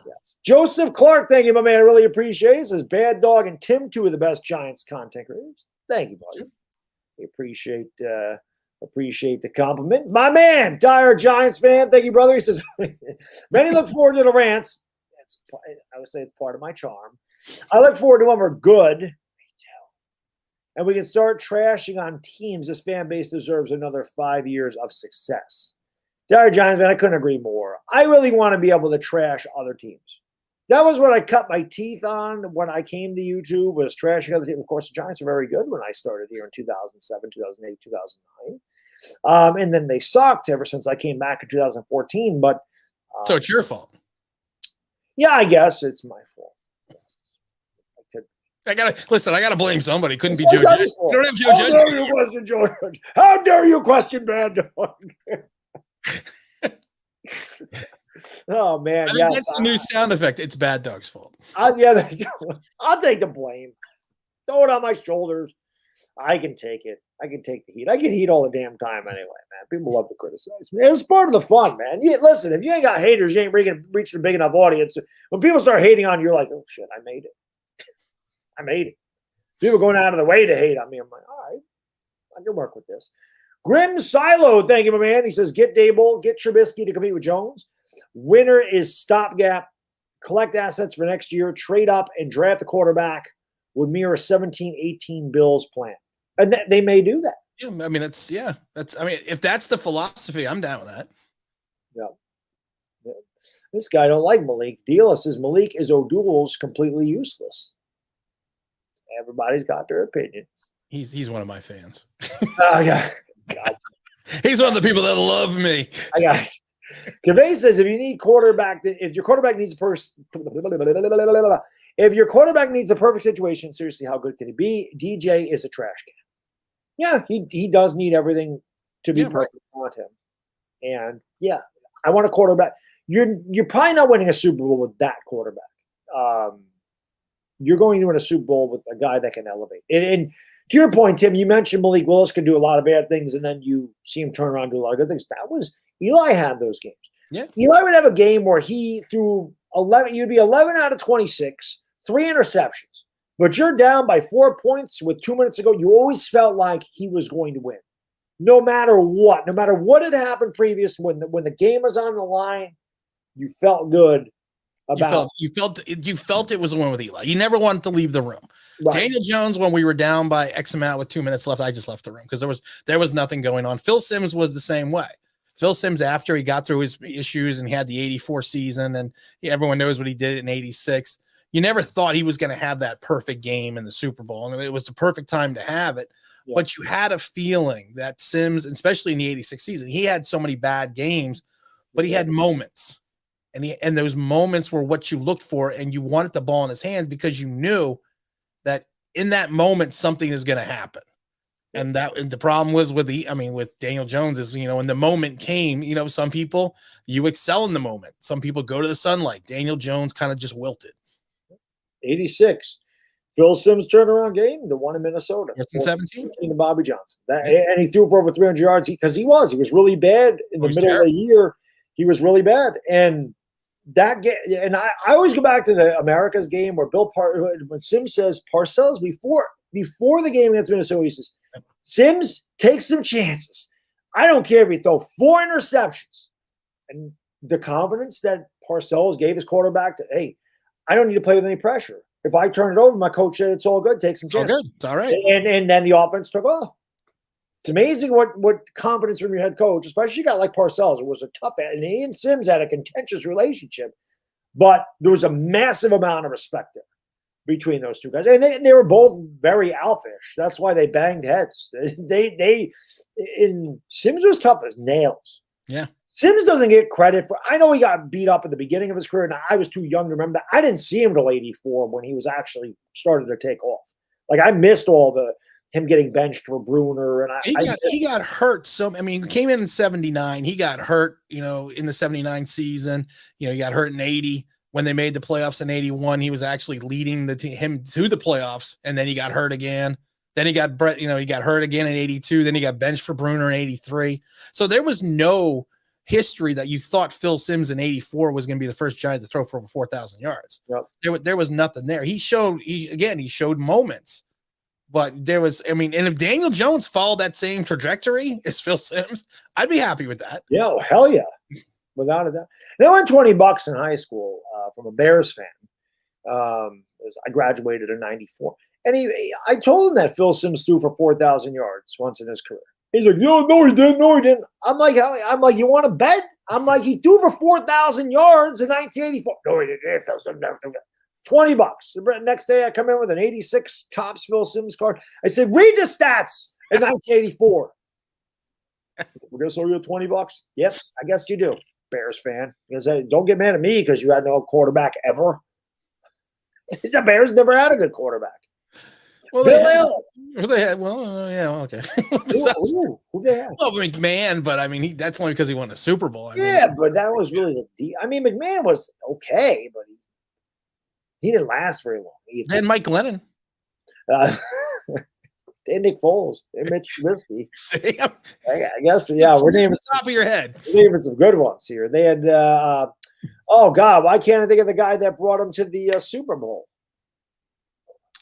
Yes. Joseph Clark, thank you, my man. I really appreciate it. He says Baddog and Tim, 2 of the best Giants content creators. Thank you, buddy. We appreciate the compliment. My man, dire Giants fan. Thank you, brother. He says, many look forward to the rants. I would say it's part of my charm. I look forward to when we're good. And we can start trashing on teams. This fan base deserves another 5 years of success. Dire Giants, man, I couldn't agree more. I really want to be able to trash other teams. That was what I cut my teeth on when I came to YouTube, was trashing other teams. Of course, the Giants were very good when I started here in 2007, 2008, 2009. And then they sucked ever since I came back in 2014. But so it's your fault. Yeah, I guess it's my fault. Yes. I gotta blame somebody. Couldn't be Joe Judge. You don't have Joe Judge. How dare you question Joe Judge? How dare you question Baddog? Oh man, that's the new sound effect. It's Baddog's fault. There you go. I'll take the blame. Throw it on my shoulders. I can take it. I can take the heat. I get heat all the damn time anyway, man. People love to criticize me. It's part of the fun, man. Listen, if you ain't got haters, you ain't reaching a big enough audience. When people start hating on you, you're like, oh shit, I made it. I made it. People going out of the way to hate on me. I'm like, all right, I can work with this. Grim Silo, thank you, my man. He says, get Daboll, get Trubisky to compete with Jones. Winner is stopgap. Collect assets for next year, trade up, and draft a quarterback would mirror 17-18 Bills plan. And they may do that. Yeah, I mean, if that's the philosophy, I'm down with that. Yeah. This guy don't like Malik. Dealer says Malik is O'Doul's completely useless. Everybody's got their opinions. He's one of my fans. Oh, yeah. God. He's one of the people that love me. I got it. Kaveh says if your quarterback needs a perfect situation, seriously, how good can he be? DJ is a trash can. Yeah, he does need everything to be perfect. I want him. And yeah, I want a quarterback. You're probably not winning a Super Bowl with that quarterback. You're going to win a Super Bowl with a guy that can elevate. And to your point, Tim, you mentioned Malik Willis can do a lot of bad things, and then you see him turn around and do a lot of good things. That was Eli had those games. Yeah, Eli would have a game where he threw 11. You'd be 11 out of 26, 3 interceptions, but you're down by 4 points with 2 minutes to go. You always felt like he was going to win, no matter what had happened previous. When the game was on the line, you felt good about. You felt it was a win with Eli. You never wanted to leave the room. Right. Daniel Jones, when we were down by X amount with 2 minutes left, I just left the room because there was nothing going on. Phil Simms was the same way. Phil Simms, after he got through his issues and he had the 84 season, and everyone knows what he did in 86. You never thought he was going to have that perfect game in the Super Bowl, and it was the perfect time to have it. Yeah. But you had a feeling that Simms, especially in the 86 season, he had so many bad games, but he had moments. And those moments were what you looked for, and you wanted the ball in his hands because you knew that in that moment something is going to happen. And the problem was with Daniel Jones is, when the moment came, some people, you excel in the moment. Some people go to the sunlight. Daniel Jones kind of just wilted. 86. Phil Simms turnaround game, the one in Minnesota. 17 to Bobby Johnson. And he threw for over 300 yards because he was really bad in the middle of the year. He was really bad. And that game, and I always go back to the America's game where when Simms says Parcells before the game against Minnesota, he says, Simms takes some chances. I don't care if he throw 4 interceptions. And the confidence that Parcells gave his quarterback to, hey, I don't need to play with any pressure. If I turn it over, my coach said it's all good. Take some chances. All good. It's all right. And then the offense took off. It's amazing what confidence from your head coach, especially a guy like Parcells. It was a tough, and he and Simms had a contentious relationship, but there was a massive amount of respect there between those two guys, and they were both very alphish. That's why they banged heads. Simms was tough as nails. Yeah. Simms doesn't get credit for. I know he got beat up at the beginning of his career, and I was too young to remember that. I didn't see him till '84 when he was actually started to take off. Like I missed him getting benched for Bruner, and he got hurt. So he came in 79. He got hurt, in the 79 season. He got hurt in 80 when they made the playoffs in 81. He was actually leading him to the playoffs, and then he got hurt again. Then he got he got hurt again in 82. Then he got benched for Bruner in 83. So there was no history that you thought Phil Simms in 84 was going to be the first Giant to throw for over 4,000 yards. Yep. There was nothing there. He showed moments, but there was, and if Daniel Jones followed that same trajectory as Phil Simms, I'd be happy with that. Yeah. Oh, hell yeah. Without a doubt. And I won $20 in high school from a Bears fan. I graduated in 94. And I told him that Phil Simms threw for 4,000 yards once in his career. He's like, no, he didn't. No, he didn't. I'm like, you want to bet? I'm like, he threw for 4,000 yards in 1984. No, he didn't. $20. The next day, I come in with an 86 Topps Phil Simms card. I said, read the stats in 1984. We're going to sell you $20? Yes, I guess you do, Bears fan. He goes, hey, don't get mad at me because you had no quarterback ever. The Bears never had a good quarterback. Well, they had. Well, yeah, okay. Who they had? Well, McMahon, but that's only because he won a Super Bowl. But that was really McMahon was okay, but he didn't last very long. Then Mike Glennon. They Nick Foles. They Mitch Trubisky. I guess, yeah. We're naming the top of your head. We're naming some good ones here. They had. Oh God, why can't I think of the guy that brought him to the Super Bowl?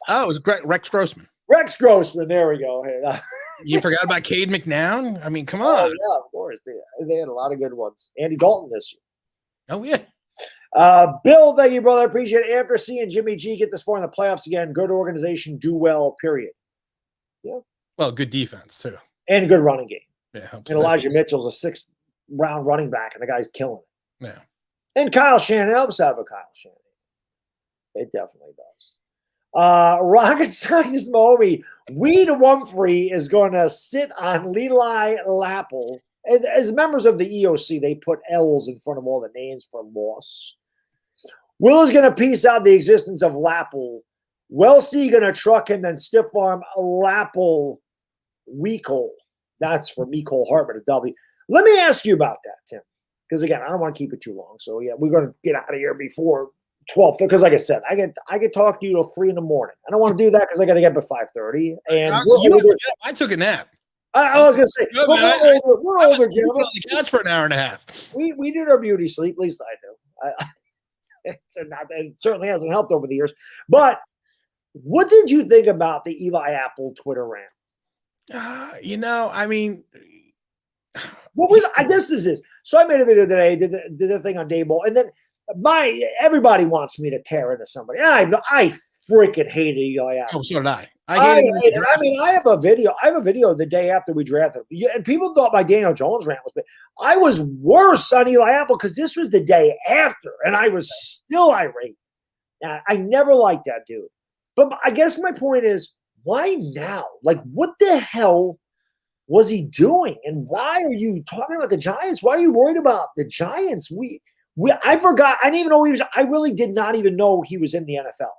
Oh, it was Rex Grossman. Rex Grossman. There we go. Hey, you forgot about Cade McNown? Come on. Oh, yeah, of course. They had a lot of good ones. Andy Dalton this year. Oh, yeah. Bill, thank you, brother. I appreciate it. After seeing Jimmy G get this far in the playoffs again, good organization, do well, period. Yeah. Well, good defense, too. And good running game. Yeah. And Elijah Mitchell's a 6th-round running back, and the guy's killing it. Yeah. And Kyle Shannon helps have a Kyle Shannon. It definitely does. Rocket Scientist Moby, Weed Wumphrey is going to sit on Leli Lapple. As members of the EOC, they put L's in front of all the names for loss. Will is going to piece out the existence of Lapple. Welcy going to truck him, then stiff arm Lapple Weekole. That's for Mecole Hartman, a W. Let me ask you about that, Tim. Because, again, I don't want to keep it too long. So, yeah, we're going to get out of here before 12. Because, like I said, I get talk to you till 3 in the morning. I don't want to do that because I got to get up at 5:30. And I took a nap. I was going to say, we're older, gentlemen. On the couch for an hour and a half. We did our beauty sleep. At least I do. It certainly hasn't helped over the years. But what did you think about the Eli Apple Twitter rant? What was this? So I made a video today, did the thing on Daboll, and then everybody wants me to tear into somebody. I freaking hated Eli Apple. Oh, so did I. I mean, I have a video. I have a video the day after we drafted him. And people thought my Daniel Jones rant was bad. I was worse on Eli Apple because this was the day after, and I was still irate. I never liked that dude. But I guess my point is, why now? Like, what the hell was he doing? And why are you talking about the Giants? Why are you worried about the Giants? I forgot. I didn't even know he was. I really did not even know he was in the NFL.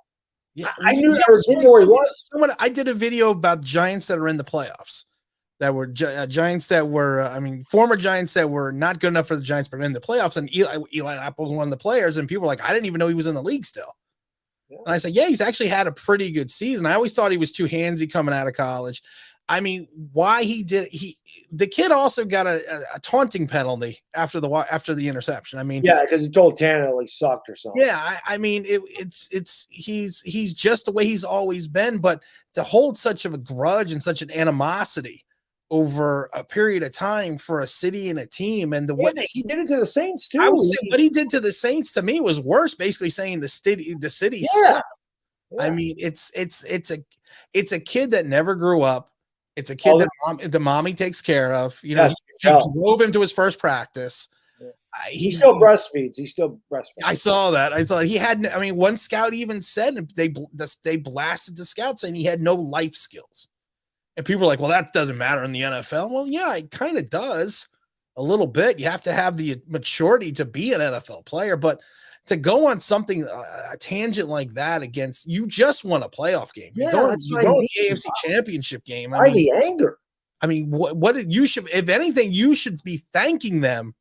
Yeah, I knew that. Didn't know where he was. I did a video about Giants that are in the playoffs. That were Giants that were, former Giants that were not good enough for the Giants, but in the playoffs. And Eli Apple was one of the players, and people were like, I didn't even know he was in the league still. Yeah. And I said, yeah, he's actually had a pretty good season. I always thought he was too handsy coming out of college. I mean, why the kid also got a taunting penalty after the interception. I mean, yeah, because he told Tannehill he sucked or something. Yeah, he's just the way he's always been, but to hold such of a grudge and such an animosity over a period of time for a city and a team, and the way he did it to the Saints too. I would say what he did to the Saints to me was worse. Basically saying the city. Yeah. I mean, it's a kid that never grew up. It's a kid that the mommy takes care of. You know, she drove him to his first practice. Yeah. He still breastfeeds. I saw that. He had. I mean, one scout even said they blasted the scout saying he had no life skills, and people were like, "Well, that doesn't matter in the NFL." Well, yeah, it kind of does a little bit. You have to have the maturity to be an NFL player, but to go on something a tangent like that against you just won a playoff game. Yeah, that's the AFC Championship game. Why the anger? I mean, what you should, if anything, you should be thanking them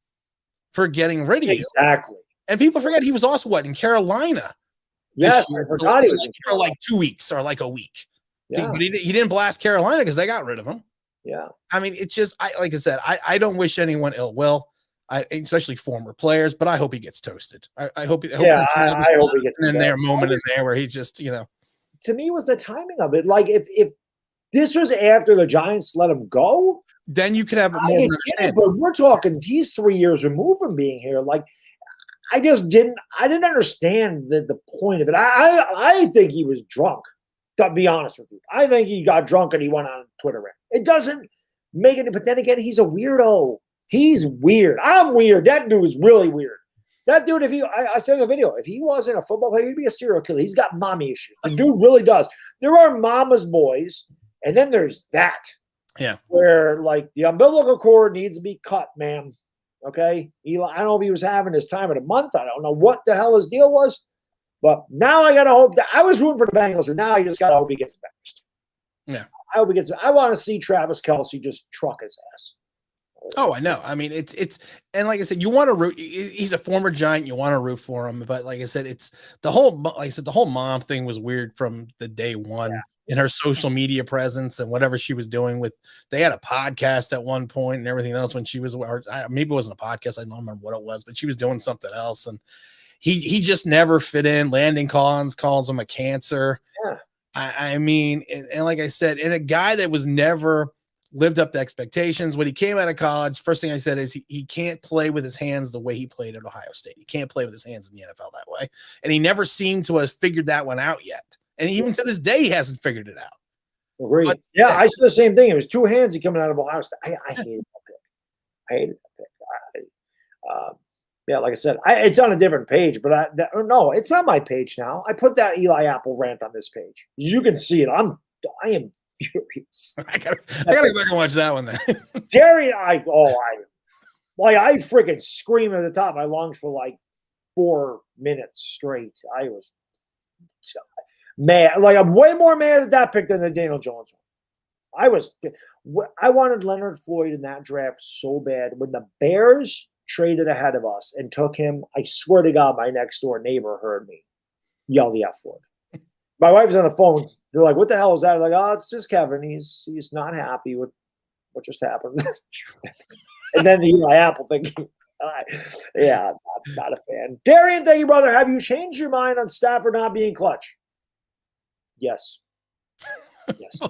for getting rid of you. Exactly. And people forget he was also in Carolina. Yes, I forgot he was in Carolina for like 2 weeks or like a week. Yeah. But he didn't blast Carolina because they got rid of him. Yeah. I mean, it's just like I said, I don't wish anyone ill will. Especially former players, but I hope he gets toasted. I hope he gets in there. Moment is there where he just, To me, was the timing of it. Like if this was after the Giants let him go, then you could have more. But we're talking he's 3 years removed from being here. Like I didn't understand the point of it. I think he was drunk. To be honest with you, I think he got drunk and he went on Twitter rant. It doesn't make it. But then again, he's a weirdo. He's weird. I'm weird. That dude is really weird. That dude, I said in the video, if he wasn't a football player, he'd be a serial killer. He's got mommy issues. The dude really does. There are mama's boys, and then there's that. Yeah. Where, like, the umbilical cord needs to be cut, ma'am. Okay? Eli, I don't know if he was having his time of the month. I don't know what the hell his deal was. But now I got to hope that I was rooting for the Bengals, but now you just got to hope he gets embarrassed. Yeah. I hope he gets. I want to see Travis Kelce just truck his ass. Oh, I know. I mean, it's and like I said, you want to root. He's a former Giant. You want to root for him, but like I said, the whole mom thing was weird from the day one. Yeah. In her social media presence and whatever she was doing they had a podcast at one point and everything else when she was, or maybe it wasn't a podcast. I don't remember what it was, but she was doing something else. And he just never fit in. Landon Collins calls him a cancer. Yeah. I mean, and like I said, and a guy that was never lived up to expectations. When he came out of college, first thing I said is he can't play with his hands the way he played at Ohio State. He can't play with his hands in the NFL that way. And he never seemed to have figured that one out yet. And even to this day, he hasn't figured it out. Agreed. But, yeah, I said the same thing. It was two hands coming out of Ohio State. I hated that pick. I hated that pick. Yeah, like I said, it's on a different page, but no, it's on my page now. I put that Eli Apple rant on this page. You can see it. I am furious. I gotta go back and watch that one then. Jerry, I freaking screamed at the top of my lungs for like 4 minutes straight. I was mad. Like, I'm way more mad at that pick than the Daniel Jones one. I wanted Leonard Floyd in that draft so bad. When the Bears traded ahead of us and took him, I swear to God, my next door neighbor heard me yell the F word. My wife's on the phone. They're like, "What the hell is that?" I'm like, "Oh, it's just Kevin. He's not happy with what just happened." And then the Eli Apple thing. Yeah, I'm not a fan. Darian, thank you, brother. Have you changed your mind on Stafford not being clutch? Yes. Yes.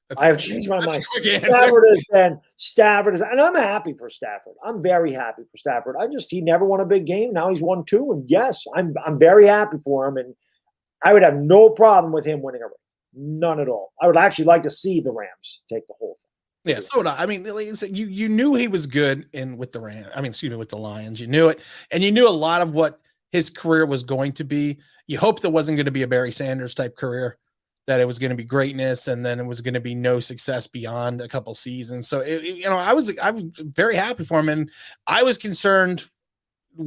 That's, I have changed my that's mind. a quick answer. Stafford is, and I'm happy for Stafford. I'm very happy for Stafford. He never won a big game. Now he's won 2, and yes, I'm very happy for him, and I would have no problem with him winning a ring. None at all. I would actually like to see the Rams take the whole thing. Yeah, so would I. I mean, like I said, you knew he was good with the Rams. I mean, excuse me, with the Lions. You knew it, and you knew a lot of what his career was going to be. You hoped it wasn't going to be a Barry Sanders type career, that it was going to be greatness, and then it was going to be no success beyond a couple seasons. So, I was very happy for him, and I was concerned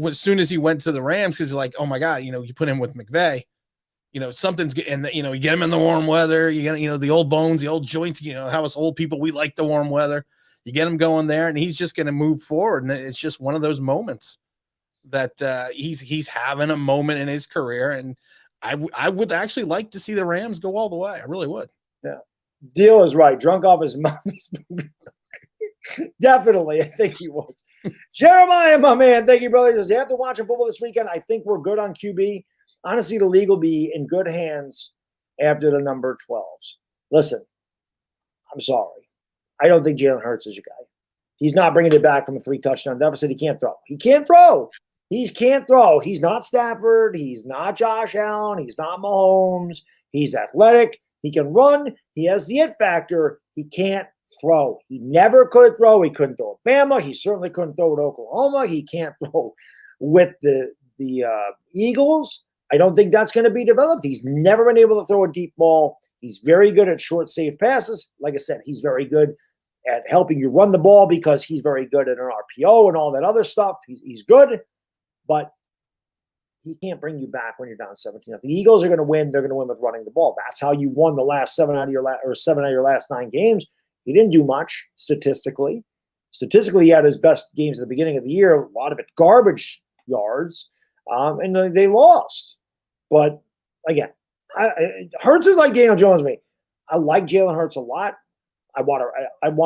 as soon as he went to the Rams because, like, oh my God, you put him with McVay. Something's getting, you get him in the warm weather, you get, the old bones, the old joints, how us old people, we like the warm weather. You get him going there and he's just going to move forward. And it's just one of those moments that he's having a moment in his career. And I would actually like to see the Rams go all the way. I really would. Yeah. Deal is right. Drunk off his mommy's Definitely. I think he was. Jeremiah, my man. Thank you, brother. He says, after watching football this weekend, I think we're good on QB. Honestly, the league will be in good hands after the number 12s. Listen, I'm sorry. I don't think Jalen Hurts is your guy. He's not bringing it back from a 3-touchdown deficit. He can't throw. He can't throw. He can't throw. He's not Stafford. He's not Josh Allen. He's not Mahomes. He's athletic. He can run. He has the it factor. He can't throw. He never could throw. He couldn't throw at Bama. He certainly couldn't throw at Oklahoma. He can't throw with the Eagles. I don't think that's going to be developed. He's never been able to throw a deep ball. He's very good at short, safe passes. Like I said, he's very good at helping you run the ball because he's very good at an RPO and all that other stuff. He's good, but he can't bring you back when you're down 17. If the Eagles are going to win, they're going to win with running the ball. That's how you won the last 7 out of your last 9 games. He didn't do much statistically. Statistically, he had his best games at the beginning of the year. A lot of it garbage yards, and they lost. But again, Hurts is like Daniel Jones to me. I like Jalen Hurts a lot. I want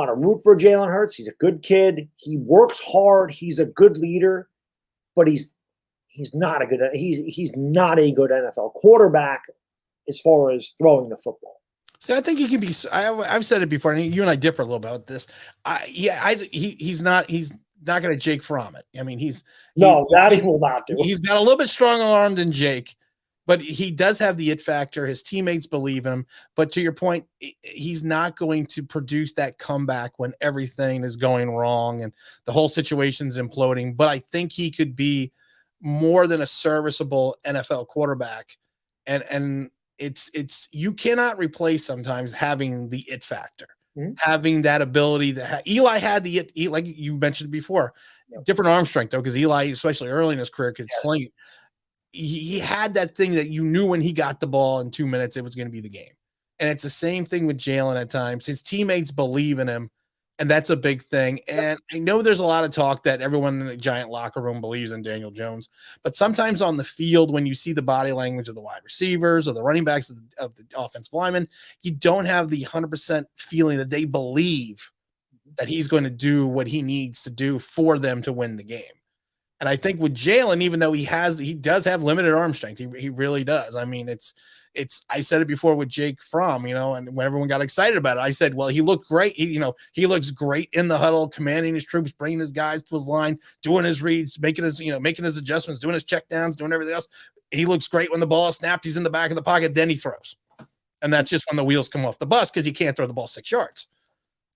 to root for Jalen Hurts. He's a good kid. He works hard. He's a good leader, but he's not a good NFL quarterback as far as throwing the football. See, I think he can be. I've said it before, and you and I differ a little bit about this. He's not going to Jake Fromm it. I mean, he will not do. He's got a little bit stronger arm than Jake. But he does have the it factor. His teammates believe him. But to your point, he's not going to produce that comeback when everything is going wrong and the whole situation's imploding. But I think he could be more than a serviceable NFL quarterback. And it's you cannot replace sometimes having the it factor, having that ability that Eli had the it, like you mentioned before, different arm strength though, because Eli, especially early in his career, could sling it. He had that thing that you knew when he got the ball in 2 minutes, it was going to be the game. And it's the same thing with Jalen at times. His teammates believe in him, and that's a big thing. And I know there's a lot of talk that everyone in the Giant locker room believes in Daniel Jones, but sometimes on the field, when you see the body language of the wide receivers or the running backs of the offensive linemen, you don't have the 100% feeling that they believe that he's going to do what he needs to do for them to win the game. And I think with Jalen, even though he does have limited arm strength, he really does. I mean, I said it before with Jake Fromm, and when everyone got excited about it, I said, well, he looked great. He looks great in the huddle, commanding his troops, bringing his guys to his line, doing his reads, making his adjustments, doing his check downs, doing everything else. He looks great when the ball is snapped. He's in the back of the pocket. Then he throws. And that's just when the wheels come off the bus because he can't throw the ball 6 yards.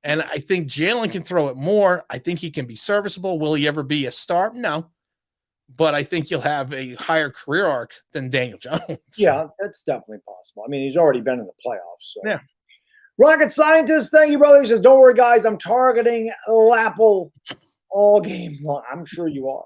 And I think Jalen can throw it more. I think he can be serviceable. Will he ever be a star? No. But I think he'll have a higher career arc than Daniel Jones. Yeah, that's definitely possible. I mean, he's already been in the playoffs. So. Yeah. Rocket Scientist, thank you, brother. He says, don't worry, guys. I'm targeting Apple all game long. I'm sure you are.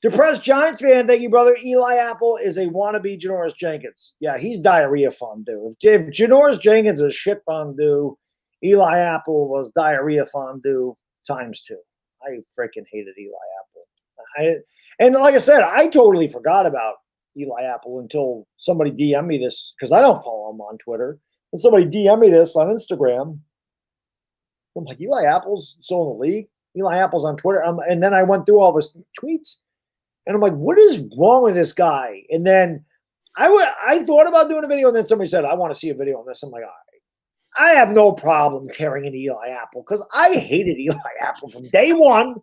Depressed Giants fan, thank you, brother. Eli Apple is a wannabe Janoris Jenkins. Yeah, he's diarrhea fondue. If Janoris Jenkins is shit fondue, Eli Apple was diarrhea fondue times 2. I freaking hated Eli Apple. And like I said, I totally forgot about Eli Apple until somebody DM'd me this, because I don't follow him on Twitter. And somebody DM'd me this on Instagram. I'm like, Eli Apple's still in the league? Eli Apple's on Twitter. And then I went through all of his tweets. And I'm like, what is wrong with this guy? And then I thought about doing a video, and then somebody said, I want to see a video on this. I'm like, all right. I have no problem tearing into Eli Apple because I hated Eli Apple from day one.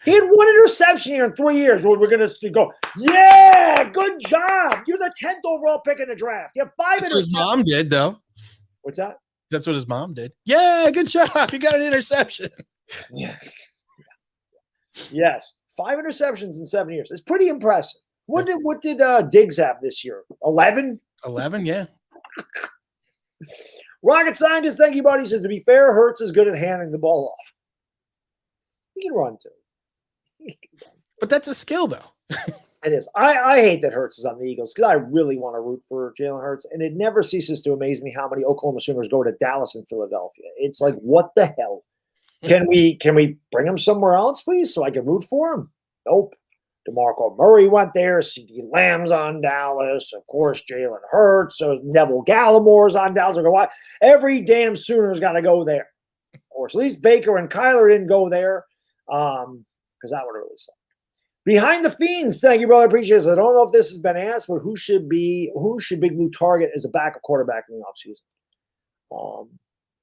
He had one interception here in 3 years where we're going to go, yeah, good job. You're the 10th overall pick in the draft. You have 5 That's interceptions. what his mom did, though. What's that? That's what his mom did. Yeah, good job. You got an interception. Yeah. Yes. 5 interceptions in 7 years. It's pretty impressive. What did Diggs have this year? 11? 11, yeah. Rocket Scientist, thank you, buddy. Says, to be fair, Hurts is good at handing the ball off. He can run, too. But that's a skill, though. It is. I hate that Hurts is on the Eagles because I really want to root for Jalen Hurts, and it never ceases to amaze me how many Oklahoma Sooners go to Dallas and Philadelphia. It's like, what the hell? Can we bring him somewhere else, please, so I can root for him? Nope. DeMarco Murray went there. CeeDee Lamb's on Dallas. Of course, Jalen Hurts. So Neville Gallimore's on Dallas. Why? Every damn Sooner's got to go there. Of course, at least Baker and Kyler didn't go there because that would have really sucked. Behind the Fiends, thank you, brother. Appreciate it. I don't know if this has been asked, but who should Big Blue target as a backup quarterback in the offseason?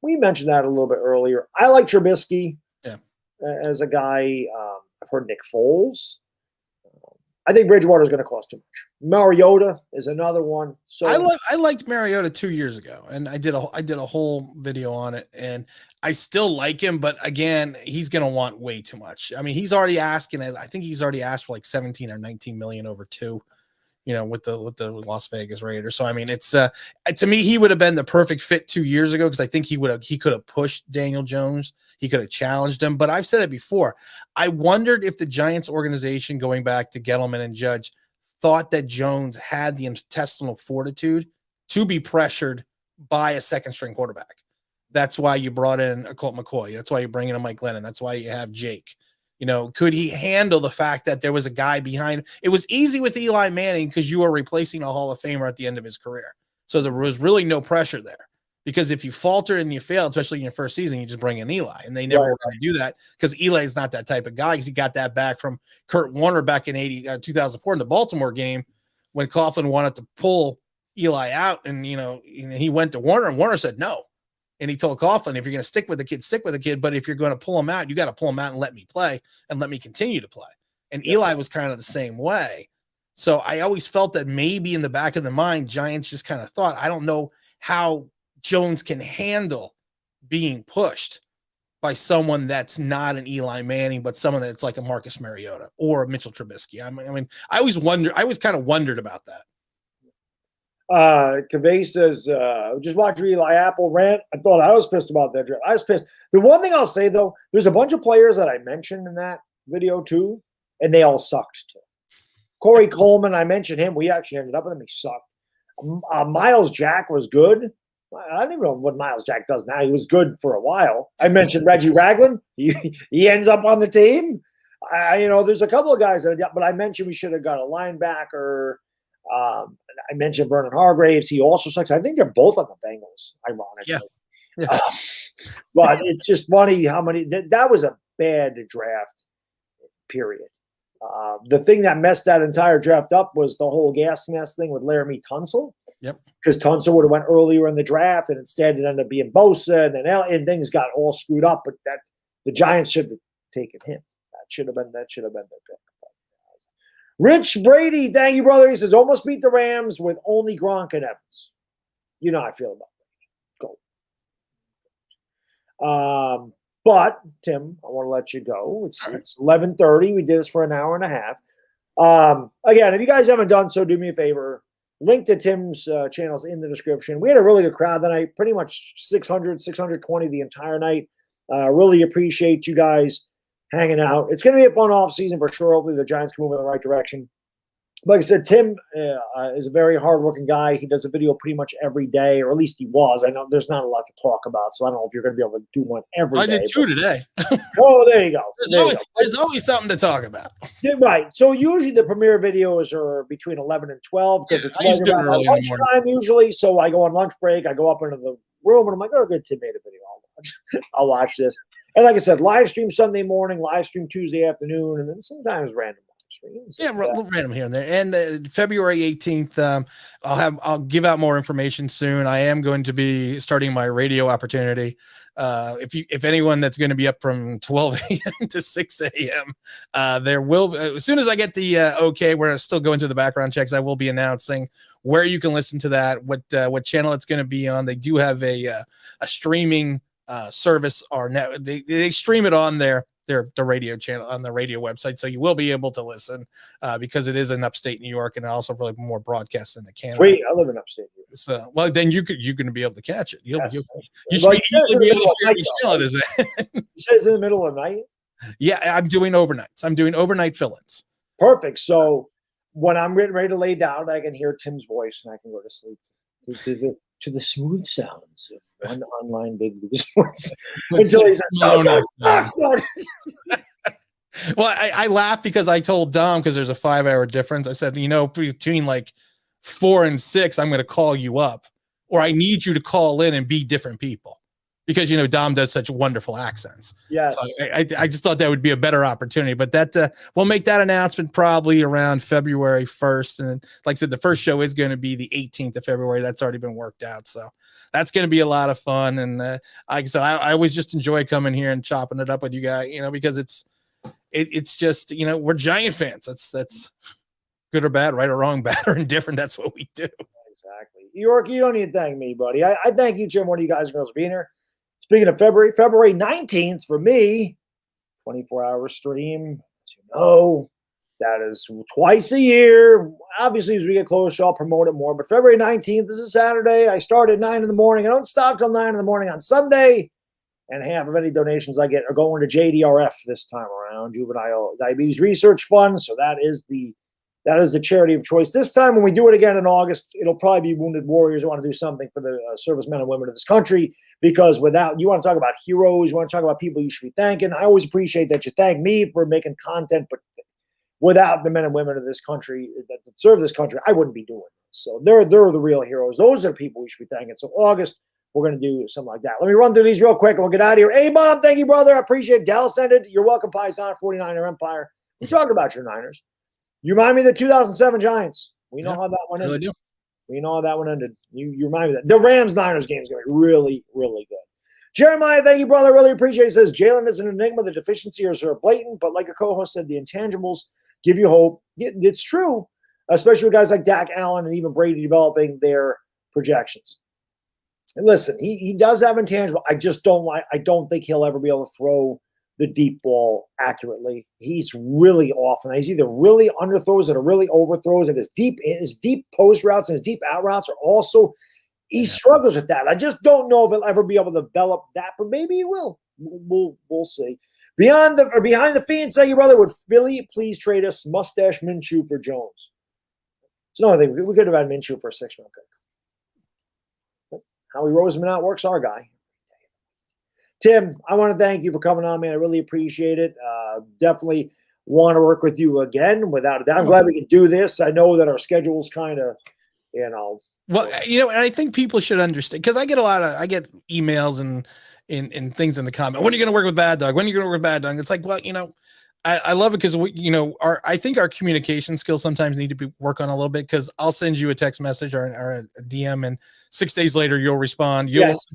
We mentioned that a little bit earlier. I like Trubisky as a guy. I've heard Nick Foles. I think Bridgewater is going to cost too much. Mariota is another one. So I liked Mariota 2 years ago, and I did a whole video on it, and I still like him, but again, he's going to want way too much. I mean, he's already asking. I think he's already asked for like 17 or 19 million over 2. With the Las Vegas Raiders. So I mean, it's to me, he would have been the perfect fit 2 years ago because I think he could have pushed Daniel Jones. He could have challenged him. But I've said it before. I wondered if the Giants organization, going back to Gettleman and Judge, thought that Jones had the intestinal fortitude to be pressured by a second string quarterback. That's why you brought in a Colt McCoy. That's why you're bringing in Mike Glennon. That's why you have Jake. Could he handle the fact that there was a guy behind? It was easy with Eli Manning because you were replacing a Hall of Famer at the end of his career. So there was really no pressure there because if you faltered and you failed, especially in your first season, you just bring in Eli, and they never were going to do that because Eli is not that type of guy because he got that back from Kurt Warner back in 2004 in the Baltimore game when Coughlin wanted to pull Eli out and, he went to Warner and Warner said no. And he told Coughlin, if you're going to stick with the kid, stick with the kid. But if you're going to pull him out, you got to pull him out and let me play and let me continue to play. And Eli was kind of the same way. So I always felt that maybe in the back of the mind, Giants just kind of thought, I don't know how Jones can handle being pushed by someone that's not an Eli Manning, but someone that's like a Marcus Mariota or a Mitchell Trubisky. I mean, I always kind of wondered about that. Cavey says, just watch Eli Apple rant. I thought I was pissed about that draft. I was pissed. The one thing I'll say, though, there's a bunch of players that I mentioned in that video, too, and they all sucked, too. Corey Coleman, I mentioned him. We actually ended up with him. He sucked. Miles Jack was good. I don't even know what Miles Jack does now. He was good for a while. I mentioned Reggie Ragland. He ends up on the team. There's a couple of guys but I mentioned we should have got a linebacker. I mentioned Vernon Hargraves. He also sucks. I think they're both on the Bengals, ironically. Yeah. But it's just funny how many – that was a bad draft, period. The thing that messed that entire draft up was the whole gas mask thing with Laramie Tunsil. Yep. Because Tunsil would have went earlier in the draft, and instead it ended up being Bosa, and things got all screwed up. But the Giants should have taken him. That should have been their pick. Rich Brady, thank you, brother. He says, almost beat the Rams with only Gronk and Evans. You know how I feel about that. Go. But, Tim, I want to let you go. It's 11:30. We did this for an hour and a half. Again, if you guys haven't done so, do me a favor. Link to Tim's channels in the description. We had a really good crowd tonight, pretty much 600, 620 the entire night. Really appreciate you guys hanging out. It's going to be a fun off season for sure. Hopefully the Giants can move in the right direction. Like I said, Tim is a very hardworking guy. He does a video pretty much every day, or at least he was. I know there's not a lot to talk about, so I don't know if you're going to be able to do one every day. I did 2 today. Oh, there you go. There's always something to talk about. Yeah, right. So usually the premiere videos are between 11 and 12 because it's right around lunchtime usually. So I go on lunch break. I go up into the room and I'm like, oh, good, Tim made a video. I'll watch this. And like I said, live stream Sunday morning, live stream Tuesday afternoon, and then sometimes random live streams. Yeah, random here and there. And February 18th, I'll give out more information soon. I am going to be starting my radio opportunity. If anyone that's going to be up from 12 a.m. to 6 a.m., there will, as soon as I get the okay, we're still going through the background checks, I will be announcing where you can listen to that, what channel it's going to be on. They do have a streaming service, or they stream it on the radio channel on the radio website, so you will be able to listen because it is in upstate New York, and also really more broadcasts in the Canada. Sweet, I live in upstate New York. So, well, then you're going to be able to catch it. You should Well, be easily be able to share which channel it is. You said it's in the middle of the night? Yeah, I'm doing overnights. I'm doing overnight fill-ins. Perfect. So when I'm getting ready to lay down, I can hear Tim's voice and I can go to sleep to the smooth sounds of one online big news voice. Until he says, well, I laugh because I told Dom, because there's a 5-hour difference. I said, between like 4 and 6, I'm going to call you up, or I need you to call in and be different people, because Dom does such wonderful accents. Yes. So I just thought that would be a better opportunity, but that we'll make that announcement probably around February 1st. And like I said, the first show is going to be the 18th of February. That's already been worked out. So that's going to be a lot of fun. And like I said, I always just enjoy coming here and chopping it up with you guys, because it's just, we're Giant fans. That's good or bad, right or wrong, bad or indifferent. That's what we do. Exactly. York, you don't need to thank me, buddy. I thank you, Jim, one of you guys and girls being here. Speaking of February 19th for me, 24-hour stream. As you know, that is twice a year. Obviously, as we get closer, I'll promote it more. But February 19th is a Saturday. I start at 9 in the morning. I don't stop till 9 in the morning on Sunday. And half of any donations I get are going to JDRF this time around, Juvenile Diabetes Research Fund. So that is the charity of choice. This time, when we do it again in August, it'll probably be Wounded Warriors who want to do something for the servicemen and women of this country. Because without, you want to talk about heroes, you want to talk about people you should be thanking. I always appreciate that you thank me for making content, but without the men and women of this country that serve this country, I wouldn't be doing this. So they're the real heroes. Those are the people we should be thanking. So August, we're going to do something like that. Let me run through these real quick and we'll get out of here. Hey, Bob, thank you, brother. I appreciate it. Dallas sent it. You're welcome, Paisan, 49er Empire. We talked about your Niners. You remind me of the 2007 Giants. We know how that one ended. Really do. We know how that one ended. You remind me of that. The Rams-Niners game is going to be really, really good. Jeremiah, thank you, brother. Really appreciate it. Says Jalen is an enigma. The deficiencies are blatant, but like a co-host said, the intangibles give you hope. It's true, especially with guys like Dak Allen and even Brady developing their projections. And listen, he does have intangible. I don't think he'll ever be able to throw the deep ball accurately. He's really off, and he's either really underthrows it or really overthrows it. His deep post routes and his deep out routes are also. He struggles with that. I just don't know if he'll ever be able to develop that, but maybe he will. We'll see. Behind the fence, thank you, brother. Would Philly please trade us Mustache Minshew for Jones? It's another thing. We could have had Minshew for a 6-round pick. Howie Roseman outworks our guy. Tim, I want to thank you for coming on, man. I really appreciate it. Definitely want to work with you again, without a doubt. I'm glad we can do this. I know that our schedule's kind of, Well, and I think people should understand, because I get emails and things in the comment. When are you going to work with Baddog? When are you going to work with Baddog? It's like, well, I love it because I think our communication skills sometimes need to be work on a little bit, because I'll send you a text message or a DM, and 6 days later you'll respond. Yes.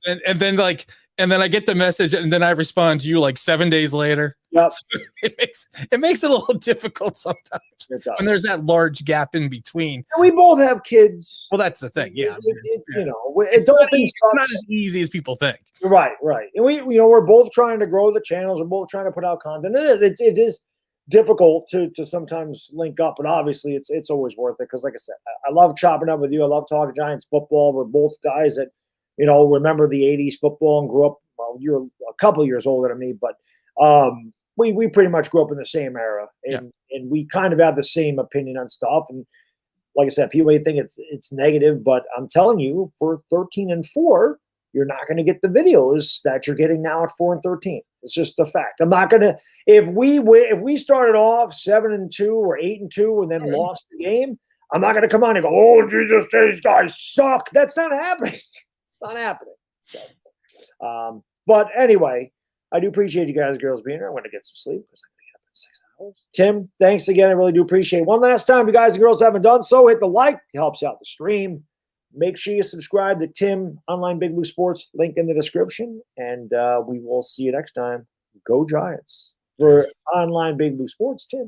And then I get the message, and then I respond to you like 7 days later. Yep. So it makes it a little difficult sometimes when there's that large gap in between. And we both have kids. Well, that's the thing. Yeah. It's not as easy as people think. Right. And we're both trying to grow the channels. We're both trying to put out content. It is difficult to sometimes link up, but obviously it's always worth it, because like I said, I love chopping up with you. I love talking Giants football. We're both guys that remember the 80s football and grew up. Well, you're a couple years older than me, but we pretty much grew up in the same era, and we kind of have the same opinion on stuff. And like I said, people may think it's negative, but I'm telling you, for 13-4, you're not going to get the videos that you're getting now at 4-13. It's just a fact. I'm not going to. If we started off 7-2 or 8-2 and then lost the game, I'm not going to come on and go, "Oh Jesus, these guys suck." That's not happening. It's not happening. So, but anyway, I do appreciate you guys, girls, being here. I want to get some sleep because I'm going to get up in 6 hours. Tim, thanks again. I really do appreciate it. One last time, if you guys and girls haven't done so, hit the like. It helps out the stream. Make sure you subscribe to Tim Online Big Blue Sports. Link in the description. And we will see you next time. Go Giants. For Online Big Blue Sports, Tim.